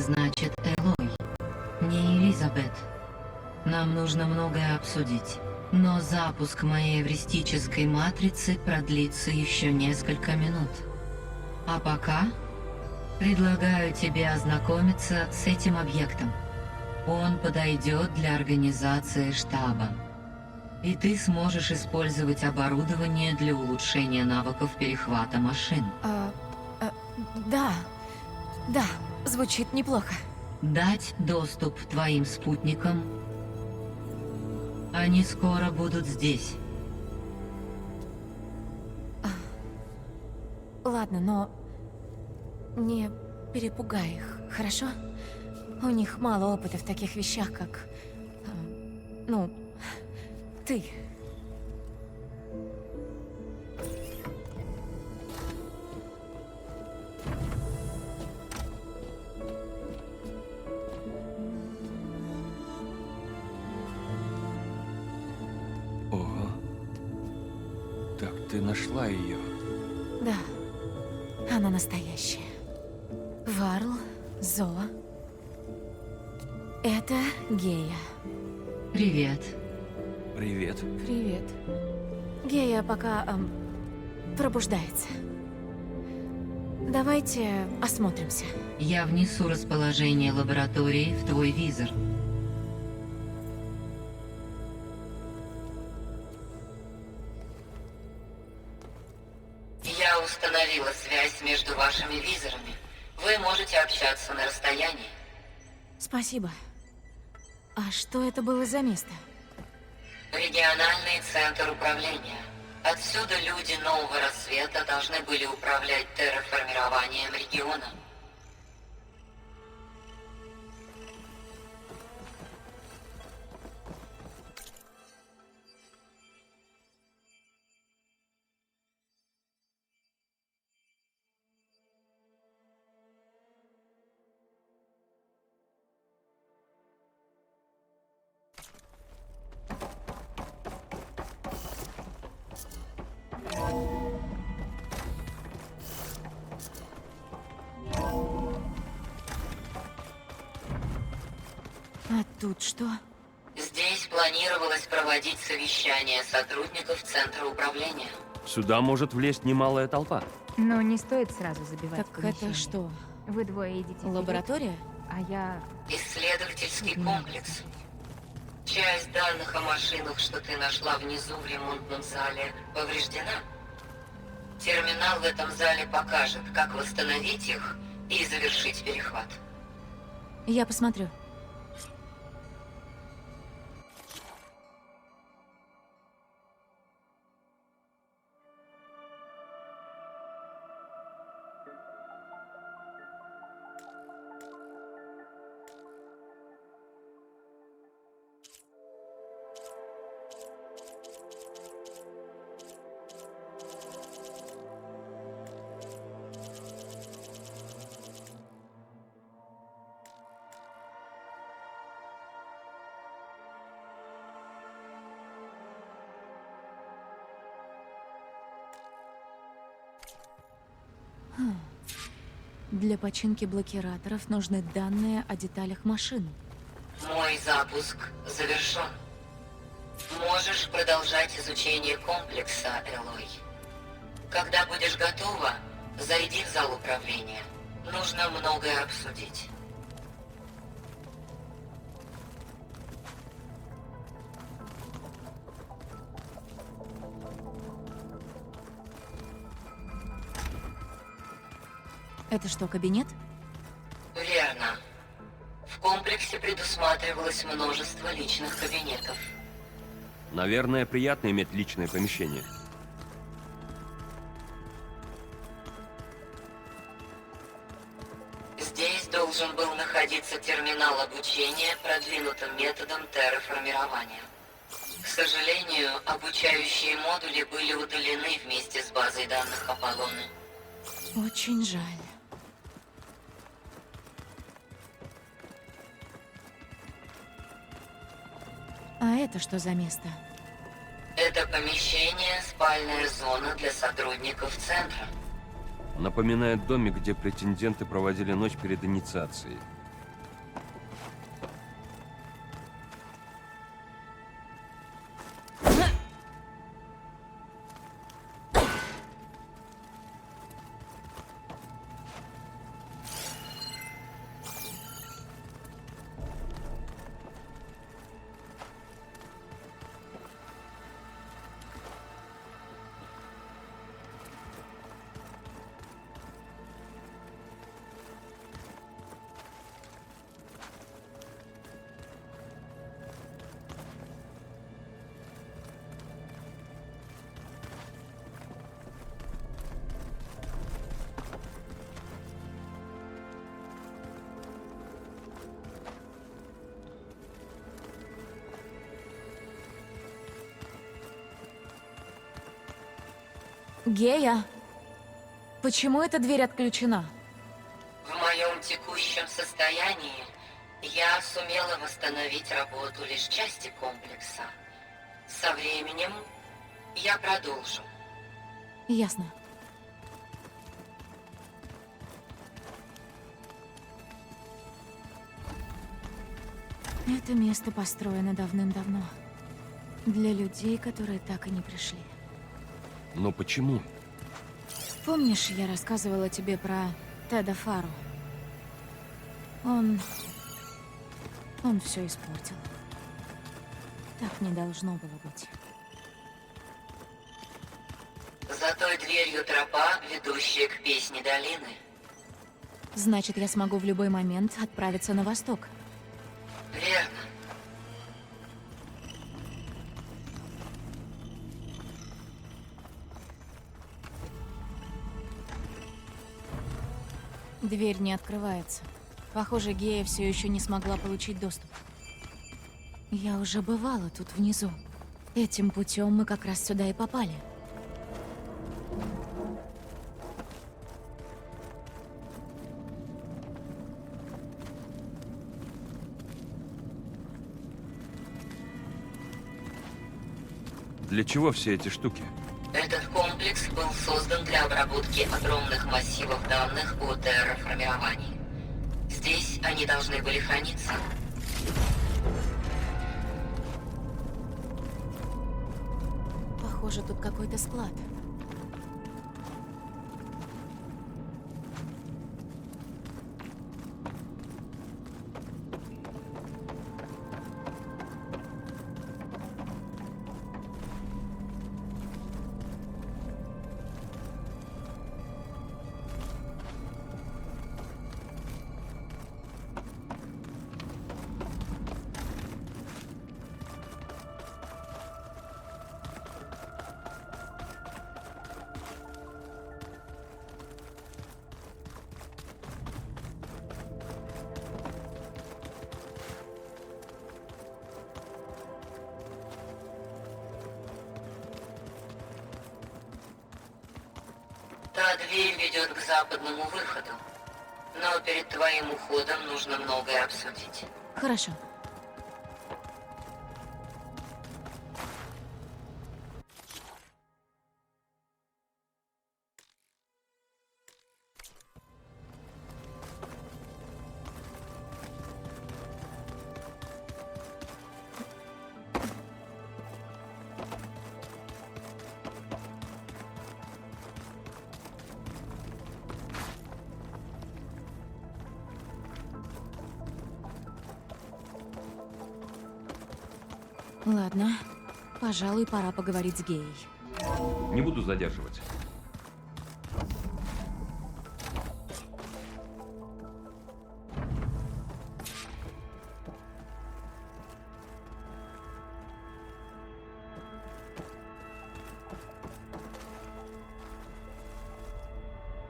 Значит, Элой, не Элизабет. Нам нужно многое обсудить. Но запуск моей эвристической матрицы продлится еще несколько минут. А пока предлагаю тебе ознакомиться с этим объектом. Он подойдет для организации штаба. И ты сможешь использовать оборудование для улучшения навыков перехвата машин. Да, звучит неплохо. Дать доступ твоим спутникам. Они скоро будут здесь. Ладно, но не перепугай их, хорошо? У них мало опыта в таких вещах, как... ты. Ого. Так ты нашла ее. Да, она настоящая. Варл, Зоа. Это Гея. Привет. Привет. Привет. Гея пока пробуждается. Давайте осмотримся. Я внесу расположение лаборатории в твой визор. Я установила связь между вашими визорами. Вы можете общаться на расстоянии. Спасибо. А что это было за место? Региональный центр управления. Отсюда люди Нового Рассвета должны были управлять терраформированием региона. А тут что? Здесь планировалось проводить совещание сотрудников Центра управления. Сюда может влезть немалая толпа. Но не стоит сразу забивать Так это что? Вы двое идите вперед, Лаборатория? а я... Исследовательский комплекс. Часть данных о машинах, что ты нашла внизу в ремонтном зале, повреждена. Терминал в этом зале покажет, как восстановить их и завершить перехват. Я посмотрю. Для починки блокираторов нужны данные о деталях машин. Мой запуск завершен. Можешь продолжать изучение комплекса, Элой. Когда будешь готова, зайди в зал управления. Нужно многое обсудить. Это что, кабинет? Верно. В комплексе предусматривалось множество личных кабинетов. Наверное, приятно иметь личное помещение. Здесь должен был находиться терминал обучения продвинутым методом терраформирования. К сожалению, обучающие модули были удалены вместе с базой данных Аполлона. Очень жаль. А это что за место? Это помещение – спальная зона для сотрудников центра. Напоминает домик, где претенденты проводили ночь перед инициацией. Гея, почему эта дверь отключена? В моем текущем состоянии я сумела восстановить работу лишь части комплекса. Со временем я продолжу. Ясно. Это место построено давным-давно. Для людей, которые так и не пришли. Но почему? Помнишь, я рассказывала тебе про Теда Фару? Он все испортил. Так не должно было быть. За той дверью тропа, ведущая к Песне долины. Значит, я смогу в любой момент отправиться на восток. Верно. Дверь не открывается. Похоже, Гея все еще не смогла получить доступ. Я уже бывала тут внизу. Этим путем мы как раз сюда и попали. Для чего все эти штуки? Этот комплекс был создан для обработки огромных массивов данных о терраформировании. Здесь они должны были храниться. Похоже, тут какой-то склад. Та дверь ведет к западному выходу. Но перед твоим уходом нужно многое обсудить. Хорошо. Ладно. Пожалуй, пора поговорить с Геей. Не буду задерживать.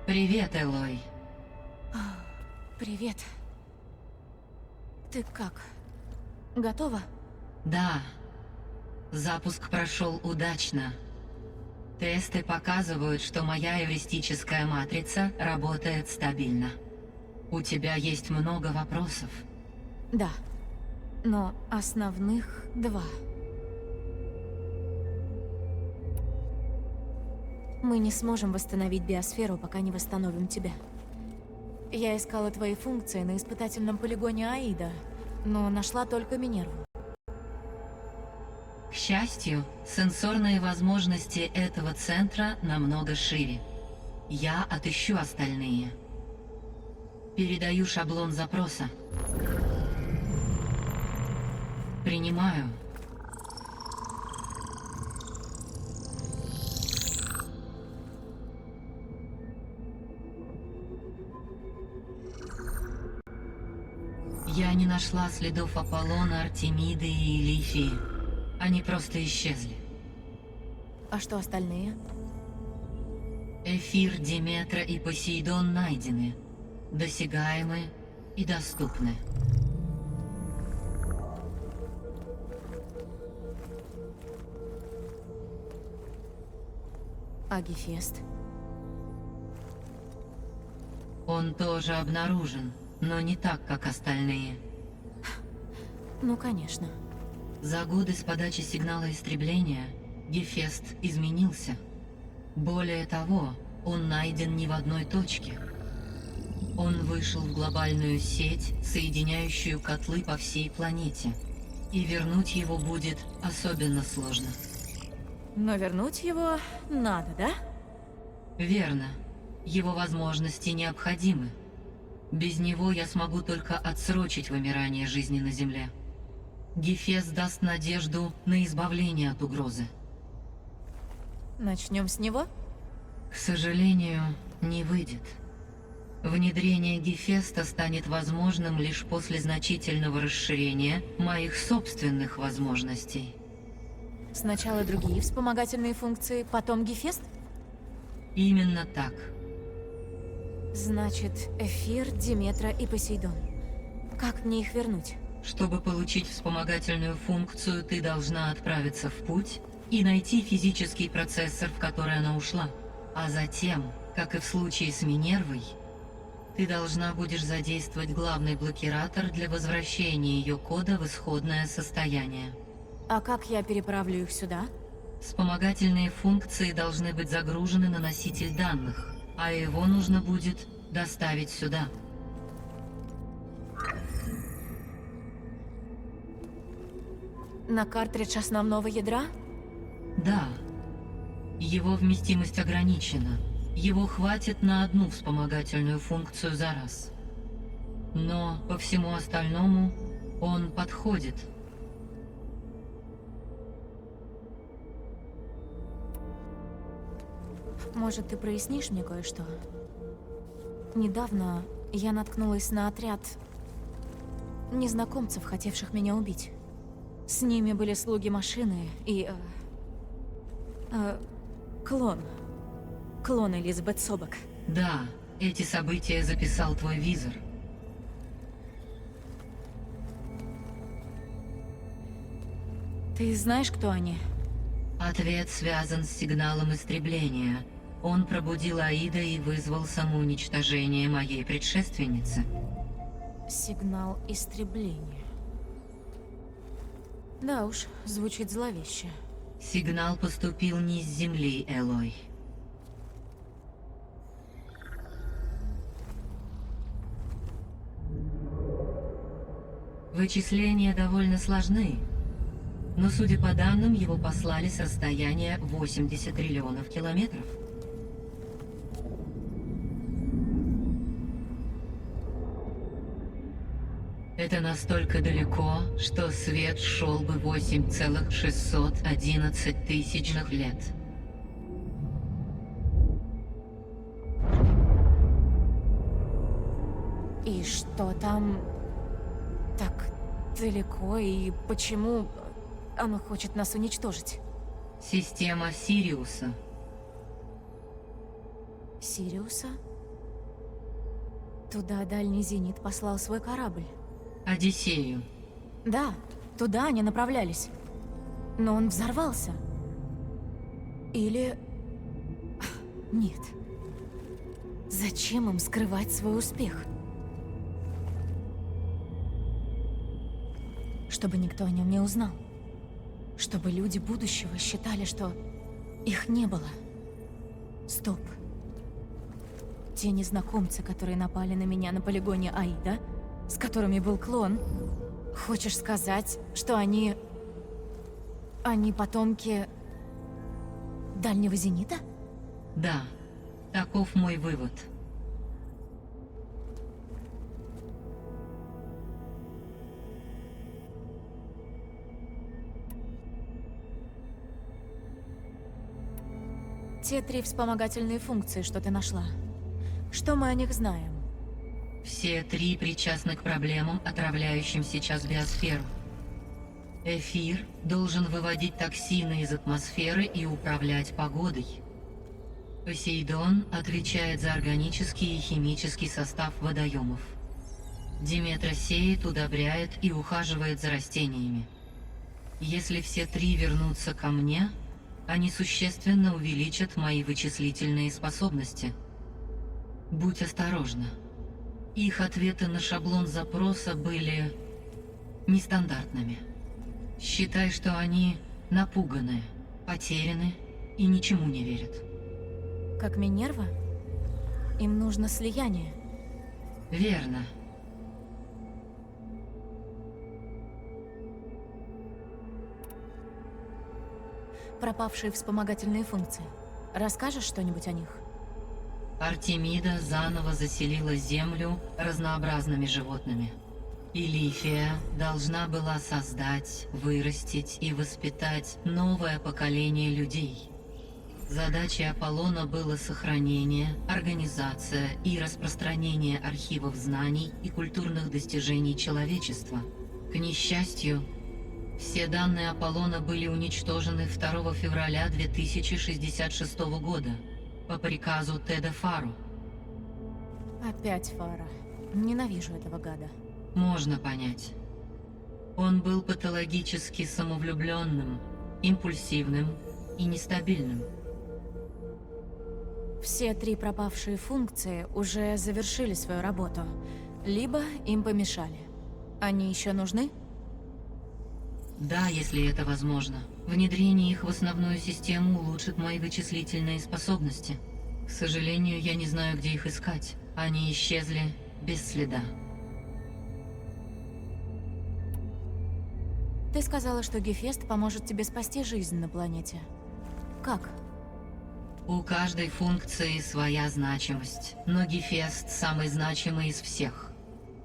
Привет, Элой. Привет. Ты как? Готова? Да. Запуск прошел удачно. Тесты показывают, что моя эвристическая матрица работает стабильно. У тебя есть много вопросов. Да. Но основных два. Мы не сможем восстановить биосферу, пока не восстановим тебя. Я искала твои функции на испытательном полигоне Аида, но нашла только Минерву. К счастью, сенсорные возможности этого центра намного шире. Я отыщу остальные. Передаю шаблон запроса. Принимаю. Я не нашла следов Аполлона, Артемиды и Лифии. Они просто исчезли. А что остальные? Эфир, Диметра и Посейдон найдены. Досягаемы и доступны. А Гефест? Он тоже обнаружен, но не так, как остальные. Ну, конечно. За годы с подачи сигнала истребления Гефест изменился. Более того, он найден не в одной точке. Он вышел в глобальную сеть, соединяющую котлы по всей планете. И вернуть его будет особенно сложно. Но вернуть его надо, да? Верно. Его возможности необходимы. Без него я смогу только отсрочить вымирание жизни на Земле. Гефест даст надежду на избавление от угрозы. Начнем с него? К сожалению, не выйдет. Внедрение Гефеста станет возможным лишь после значительного расширения моих собственных возможностей. Сначала другие вспомогательные функции, потом Гефест? Именно так. Значит, Эфир, Диметра и Посейдон. Как мне их вернуть? Чтобы получить вспомогательную функцию, ты должна отправиться в путь и найти физический процессор, в который она ушла. А затем, как и в случае с Минервой, ты должна будешь задействовать главный блокиратор для возвращения ее кода в исходное состояние. А как я переправлю их сюда? Вспомогательные функции должны быть загружены на носитель данных, а его нужно будет доставить сюда. На картридж основного ядра? Да. Его вместимость ограничена. Его хватит на одну вспомогательную функцию за раз. Но по всему остальному он подходит. Может, ты прояснишь мне кое-что? Недавно я наткнулась на отряд незнакомцев, хотевших меня убить. С ними были слуги машины и... клон. Клон Элизабет Собак. Да, эти события записал твой визор. Ты знаешь, кто они? Ответ связан с сигналом истребления. Он пробудил Аида и вызвал самоуничтожение моей предшественницы. Сигнал истребления. Да уж, звучит зловеще. Сигнал поступил не с Земли, Элой. Вычисления довольно сложны, но, судя по данным, его послали с расстояния 80 триллионов километров. Это настолько далеко, что свет шел бы 8,611 тысячных лет. И что там так далеко, и почему оно хочет нас уничтожить? Система Сириуса. Сириуса? Туда дальний зенит послал свой корабль. Одиссею. Да, туда они направлялись. Но он взорвался. Или... Нет. Зачем им скрывать свой успех? Чтобы никто о нем не узнал. Чтобы люди будущего считали, что их не было. Стоп. Те незнакомцы, которые напали на меня на полигоне Аида, с которыми был клон, хочешь сказать, что они... Они потомки... Дальнего зенита? Да, таков мой вывод. Те 3 вспомогательные функции, что ты нашла. Что мы о них знаем? Все 3 причастны к проблемам, отравляющим сейчас биосферу. Эфир должен выводить токсины из атмосферы и управлять погодой. Посейдон отвечает за органический и химический состав водоемов. Диметра сеет, удобряет и ухаживает за растениями. Если все 3 вернутся ко мне, Они существенно увеличат мои вычислительные способности. Будь осторожна. Их ответы на шаблон запроса были нестандартными. Считай, что они напуганы, потеряны и ничему не верят. Как Минерва? Им нужно слияние. Верно. Пропавшие вспомогательные функции. Расскажешь что-нибудь о них? Артемида заново заселила Землю разнообразными животными. И Лифия должна была создать, вырастить и воспитать новое поколение людей. Задачей Аполлона было сохранение, организация и распространение архивов знаний и культурных достижений человечества. К несчастью, все данные Аполлона были уничтожены 2 февраля 2066 года по приказу Теда Фару. Опять Фара. Ненавижу этого гада. Можно понять. Он был патологически самовлюбленным, импульсивным и нестабильным. Все 3 пропавшие функции уже завершили свою работу. Либо им помешали. Они еще нужны? Да, если это возможно. Внедрение их в основную систему улучшит мои вычислительные способности. К сожалению, я не знаю, где их искать. Они исчезли без следа. Ты сказала, что Гефест поможет тебе спасти жизнь на планете. Как? У каждой функции своя значимость, но Гефест самый значимый из всех.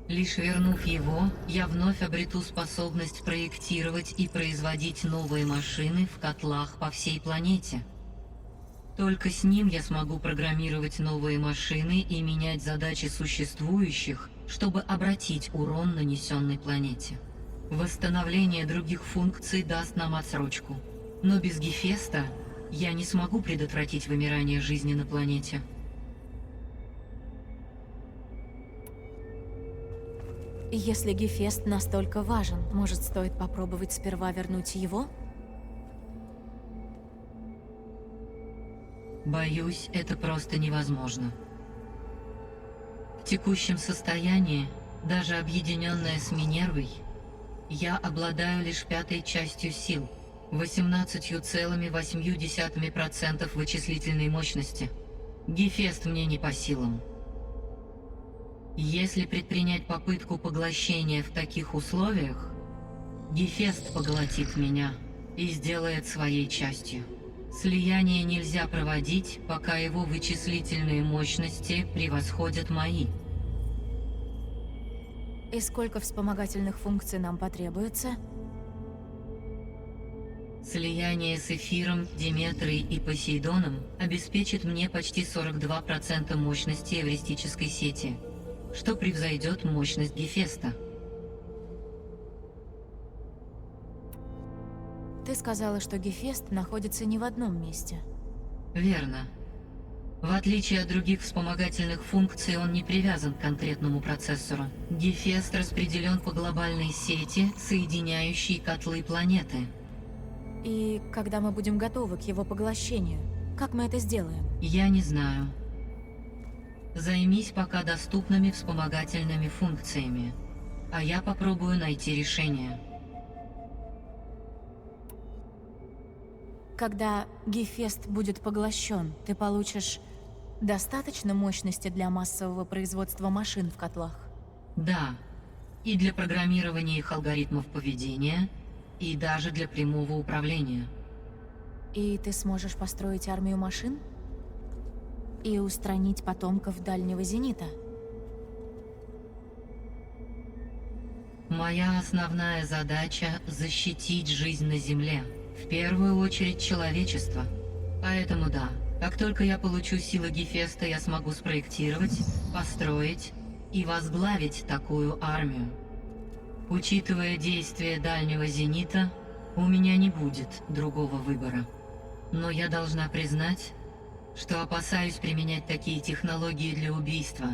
Лишь вернув его, я вновь обрету способность проектировать и производить новые машины в котлах по всей планете. Только с ним я смогу программировать новые машины и менять задачи существующих, чтобы обратить урон, нанесенный планете. Восстановление других функций даст нам отсрочку. Но без Гефеста я не смогу предотвратить вымирание жизни на планете. Если Гефест настолько важен, может, стоит попробовать сперва вернуть его? Боюсь, это просто невозможно. В текущем состоянии, даже объединенная с Минервой, я обладаю лишь 5-й частью сил, 18,8% вычислительной мощности. Гефест мне не по силам. Если предпринять попытку поглощения в таких условиях, Гефест поглотит меня и сделает своей частью. Слияние нельзя проводить, пока его вычислительные мощности превосходят мои. И сколько вспомогательных функций нам потребуется? Слияние с Эфиром, Деметрой и Посейдоном обеспечит мне почти 42% мощности эвристической сети, что превзойдет мощность Гефеста. Ты сказала, что Гефест находится не в одном месте. Верно. В отличие от других вспомогательных функций, он не привязан к конкретному процессору. Гефест распределен по глобальной сети, соединяющей котлы планеты. И когда мы будем готовы к его поглощению, как мы это сделаем? Я не знаю. Займись пока доступными вспомогательными функциями, а я попробую найти решение. Когда Гефест будет поглощен, ты получишь достаточно мощности для массового производства машин в котлах? Да. И для программирования их алгоритмов поведения, и даже для прямого управления. И ты сможешь построить армию машин? И устранить потомков Дальнего Зенита? Моя основная задача — защитить жизнь на Земле. В первую очередь человечество. Поэтому да, как только я получу силы Гефеста, я смогу спроектировать, построить и возглавить такую армию. Учитывая действия Дальнего Зенита, у меня не будет другого выбора. Но я должна признать, что опасаюсь применять такие технологии для убийства,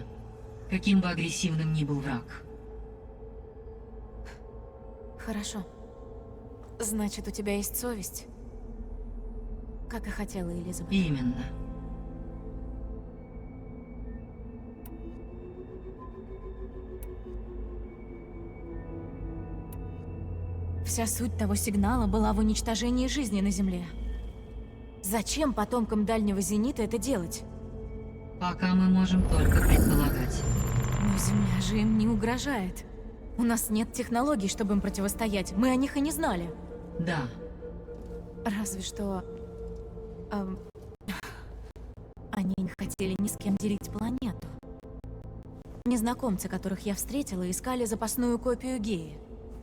каким бы агрессивным ни был враг. Хорошо. Значит, у тебя есть совесть? Как и хотела Элизабет. Именно. Вся суть того сигнала была в уничтожении жизни на Земле. Зачем потомкам Дальнего Зенита это делать? Пока мы можем только предполагать. Но Земля же им не угрожает. У нас нет технологий, чтобы им противостоять. Мы о них и не знали. Да. Разве что... Они не хотели ни с кем делить планету. Незнакомцы, которых я встретила, искали запасную копию Геи.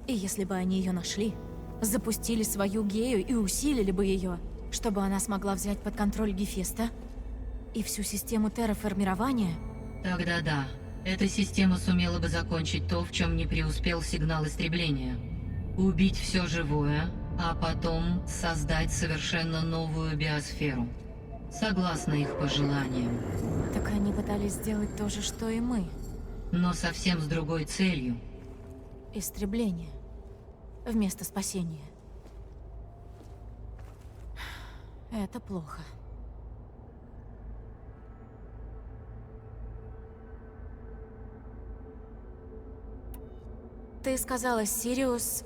И если бы они ее нашли, запустили свою Гею и усилили бы ее, чтобы она смогла взять под контроль Гефеста и всю систему терраформирования... Тогда да. Эта система сумела бы закончить то, в чем не преуспел сигнал истребления. Убить все живое, а потом создать совершенно новую биосферу. Согласно их пожеланиям. Так они пытались сделать то же, что и мы. Но совсем с другой целью. Истребление. Вместо спасения. Это плохо. Ты сказала, Сириус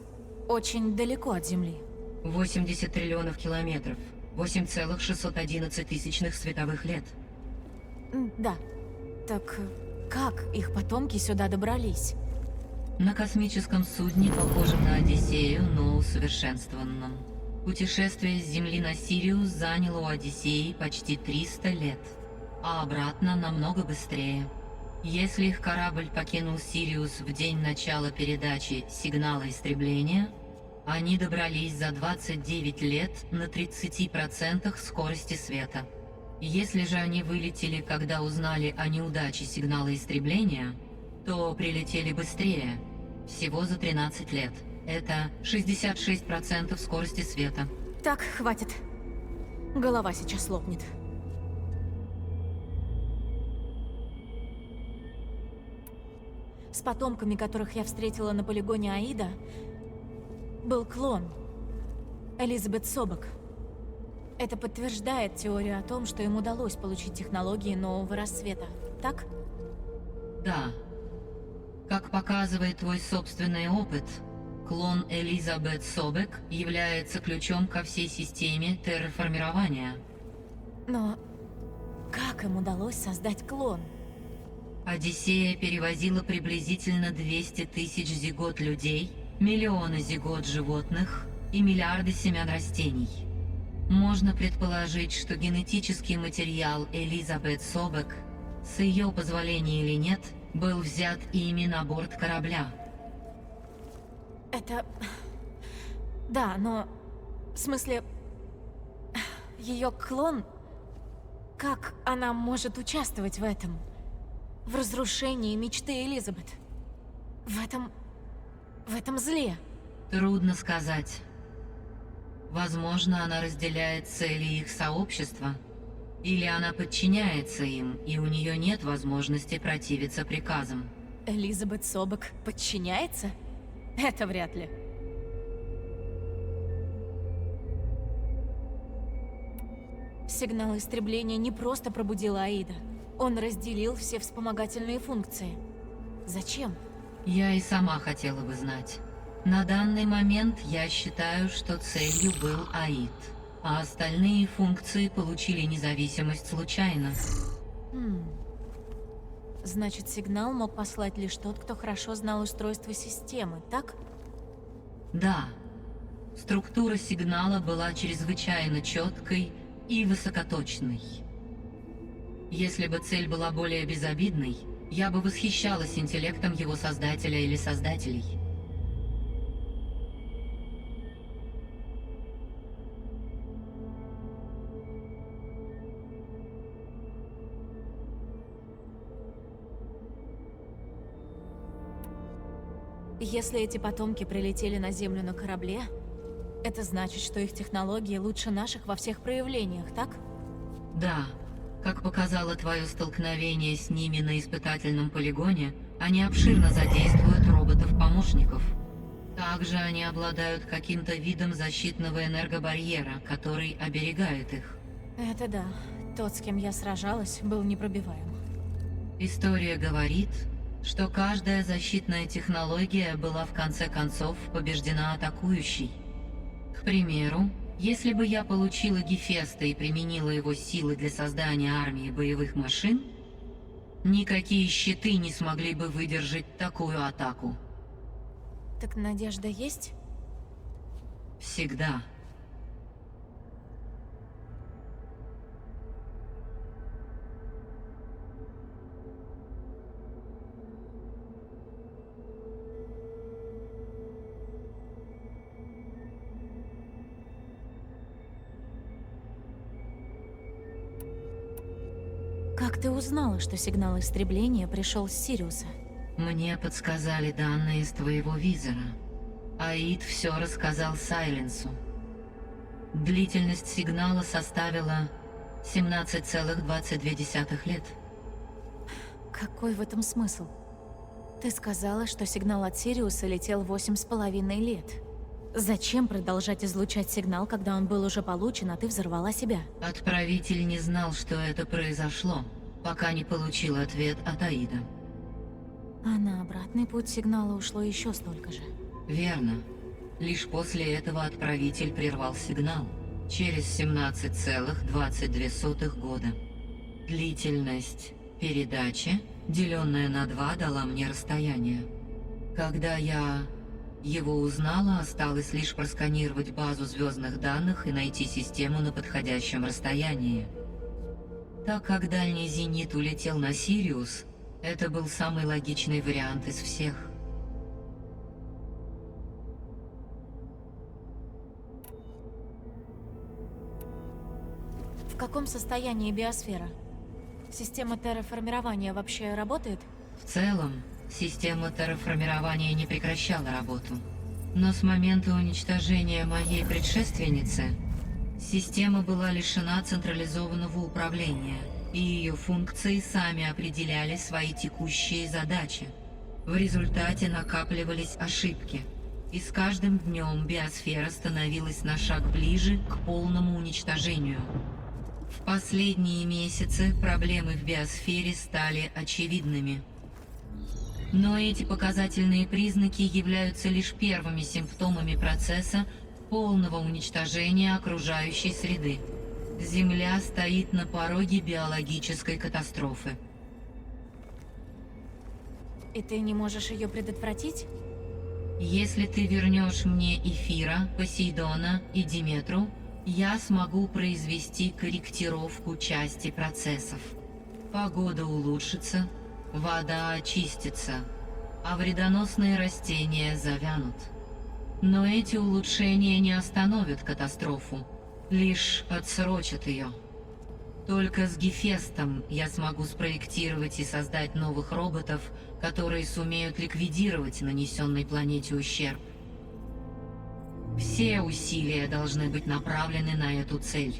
очень далеко от Земли. 80 триллионов километров. 8,611 тысячных световых лет. Да. Так как их потомки сюда добрались? На космическом судне, похожем на Одиссею, но усовершенствованном. Путешествие с Земли на Сириус заняло у Одиссеи почти 300 лет, а обратно намного быстрее. Если их корабль покинул Сириус в день начала передачи сигнала истребления, они добрались за 29 лет на 30% скорости света. Если же они вылетели, когда узнали о неудаче сигнала истребления, то прилетели быстрее, всего за 13 лет. Это 66% скорости света. Так, хватит. Голова сейчас лопнет. С потомками, которых я встретила на полигоне Аида, был клон. Элизабет Собак. Это подтверждает теорию о том, что им удалось получить технологии нового рассвета, так? Да. Как показывает твой собственный опыт, клон Элизабет Собек является ключом ко всей системе терраформирования. Но как им удалось создать клон? Одиссея перевозила приблизительно 200 тысяч зигот людей, миллионы зигот животных и миллиарды семян растений. Можно предположить, что генетический материал Элизабет Собек, с ее позволения или нет, был взят ими на борт корабля. Это... Да, но... В смысле... Ее клон... Как она может участвовать в этом? В разрушении мечты Элизабет? В этом зле? Трудно сказать. Возможно, она разделяет цели их сообщества, или она подчиняется им, и у нее нет возможности противиться приказам. Элизабет Собак подчиняется? Это вряд ли. Сигнал истребления не просто пробудил Аида. Он разделил все вспомогательные функции. Зачем? Я и сама хотела бы знать. На данный момент я считаю, что целью был Аид, а остальные функции получили независимость случайно. Значит, сигнал мог послать лишь тот, кто хорошо знал устройство системы, так? Да. Структура сигнала была чрезвычайно четкой и высокоточной. Если бы цель была более безобидной, я бы восхищалась интеллектом его создателя или создателей. Если эти потомки прилетели на Землю на корабле, это значит, что их технологии лучше наших во всех проявлениях, так? Да. Как показало твое столкновение с ними на испытательном полигоне, они обширно задействуют роботов-помощников. Также они обладают каким-то видом защитного энергобарьера, который оберегает их. Это да. Тот, с кем я сражалась, был непробиваем. История говорит, что каждая защитная технология была в конце концов побеждена атакующей. К примеру, если бы я получила Гефеста и применила его силы для создания армии боевых машин, никакие щиты не смогли бы выдержать такую атаку. Так надежда есть? Всегда. Как ты узнала, что сигнал истребления пришел с Сириуса? Мне подсказали данные из твоего визора. Аид все рассказал Сайленсу. Длительность сигнала составила 17,22 лет. Какой в этом смысл? Ты сказала, что сигнал от Сириуса летел 8,5 лет. Зачем продолжать излучать сигнал, когда он был уже получен, а ты взорвала себя? Отправитель не знал, что это произошло, пока не получил ответ от Аида. А на обратный путь сигнала ушло еще столько же. Верно. Лишь после этого отправитель прервал сигнал. Через 17,22 года. Длительность передачи, деленная на 2, дала мне расстояние. Когда я его узнала, осталось лишь просканировать базу звездных данных и найти систему на подходящем расстоянии. Так как дальний зенит улетел на Сириус, это был самый логичный вариант из всех. В каком состоянии биосфера? Система терраформирования вообще работает? В целом, система терраформирования не прекращала работу. Но с момента уничтожения моей предшественницы, система была лишена централизованного управления, и ее функции сами определяли свои текущие задачи. В результате накапливались ошибки, и с каждым днем биосфера становилась на шаг ближе к полному уничтожению. В последние месяцы проблемы в биосфере стали очевидными. Но эти показательные признаки являются лишь первыми симптомами процесса полного уничтожения окружающей среды. Земля стоит на пороге биологической катастрофы. И ты не можешь ее предотвратить? Если ты вернешь мне Эфира, Посейдона и Диметру, я смогу произвести корректировку части процессов. Погода улучшится, вода очистится, а вредоносные растения завянут. Но эти улучшения не остановят катастрофу, лишь отсрочат ее. Только с Гефестом я смогу спроектировать и создать новых роботов, которые сумеют ликвидировать нанесенной планете ущерб. Все усилия должны быть направлены на эту цель.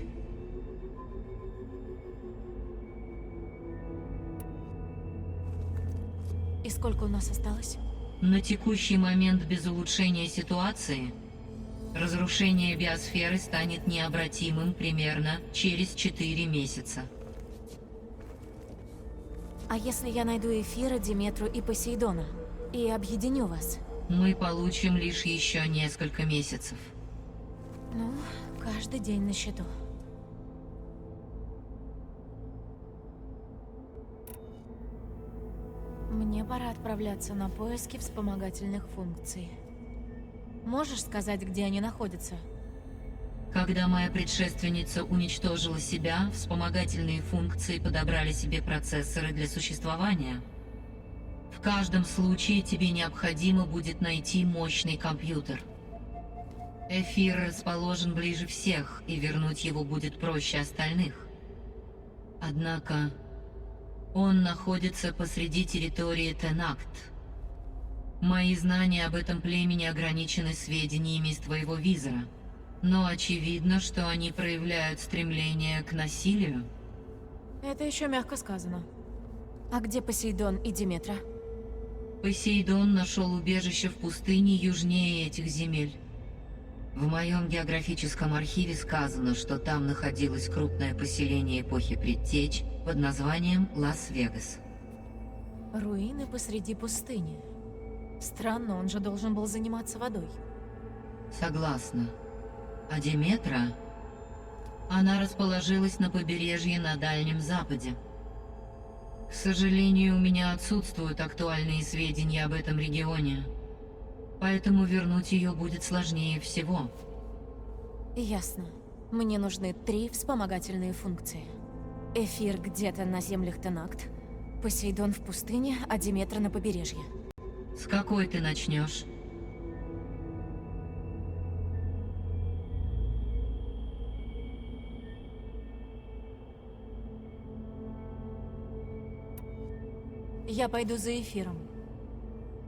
И сколько у нас осталось? На текущий момент без улучшения ситуации разрушение биосферы станет необратимым примерно через 4 месяца. А если я найду Эфира, Диметру и Посейдона и объединю вас? Мы получим лишь еще несколько месяцев. Ну, каждый день на счету. Мне пора отправляться на поиски вспомогательных функций. Можешь сказать, где они находятся? Когда моя предшественница уничтожила себя, вспомогательные функции подобрали себе процессоры для существования. В каждом случае тебе необходимо будет найти мощный компьютер. Эфир расположен ближе всех, и вернуть его будет проще остальных. Однако он находится посреди территории Тенакт. Мои знания об этом племени ограничены сведениями из твоего визора, но очевидно, что они проявляют стремление к насилию. Это еще мягко сказано. А где Посейдон и Диметра? Посейдон нашел убежище в пустыне южнее этих земель. В моем географическом архиве сказано, что там находилось крупное поселение эпохи Предтеч под названием Лас-Вегас. Руины посреди пустыни. Странно, он же должен был заниматься водой. Согласна. А Диметра? Она расположилась на побережье на Дальнем Западе. К сожалению, у меня отсутствуют актуальные сведения об этом регионе. Поэтому вернуть ее будет сложнее всего. Ясно. Мне нужны 3 вспомогательные функции. Эфир где-то на землях Тенакт, Посейдон в пустыне, а Диметра на побережье. С какой ты начнешь? Я пойду за эфиром.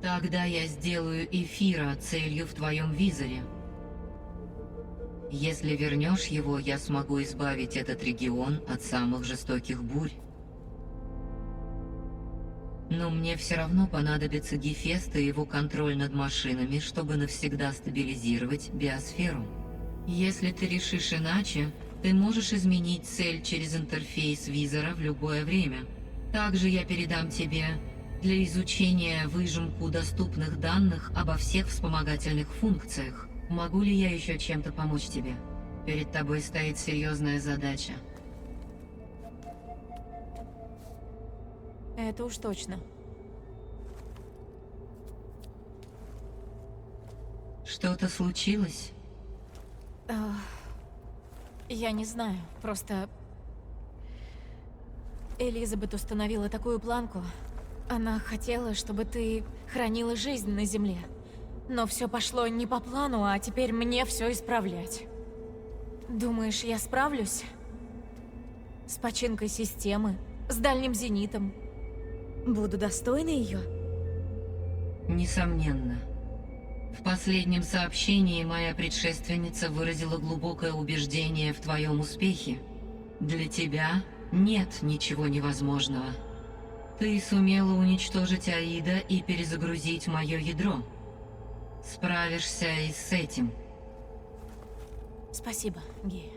Тогда я сделаю эфира целью в твоем визоре. Если вернешь его, я смогу избавить этот регион от самых жестоких бурь. Но мне все равно понадобится Гефест и его контроль над машинами, чтобы навсегда стабилизировать биосферу. Если ты решишь иначе, ты можешь изменить цель через интерфейс визора в любое время. Также я передам тебе для изучения выжимку доступных данных обо всех вспомогательных функциях. Могу ли я еще чем-то помочь тебе? Перед тобой стоит серьезная задача. Это уж точно. Что-то случилось? Я не знаю, просто... Элизабет установила такую планку. Она хотела, чтобы ты хранила жизнь на Земле. Но все пошло не по плану, а теперь мне все исправлять. Думаешь, я справлюсь? С починкой системы, с дальним зенитом. Буду достойна ее? Несомненно. В последнем сообщении моя предшественница выразила глубокое убеждение в твоем успехе. Для тебя нет ничего невозможного. Ты сумела уничтожить Аида и перезагрузить мое ядро. Справишься и с этим. Спасибо, Гея.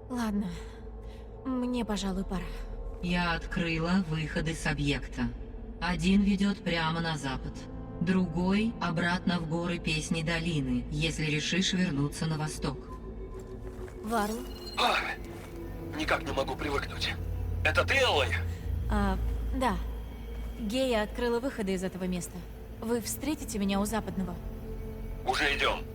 Ладно, мне, пожалуй, пора. Я открыла выходы с объекта. Один ведет прямо на запад. Другой — обратно в горы Песни Долины, если решишь вернуться на восток. Варл? Никак не могу привыкнуть. Это ты, Элой? Да. Гея открыла выходы из этого места. Вы встретите меня у западного? Уже идем.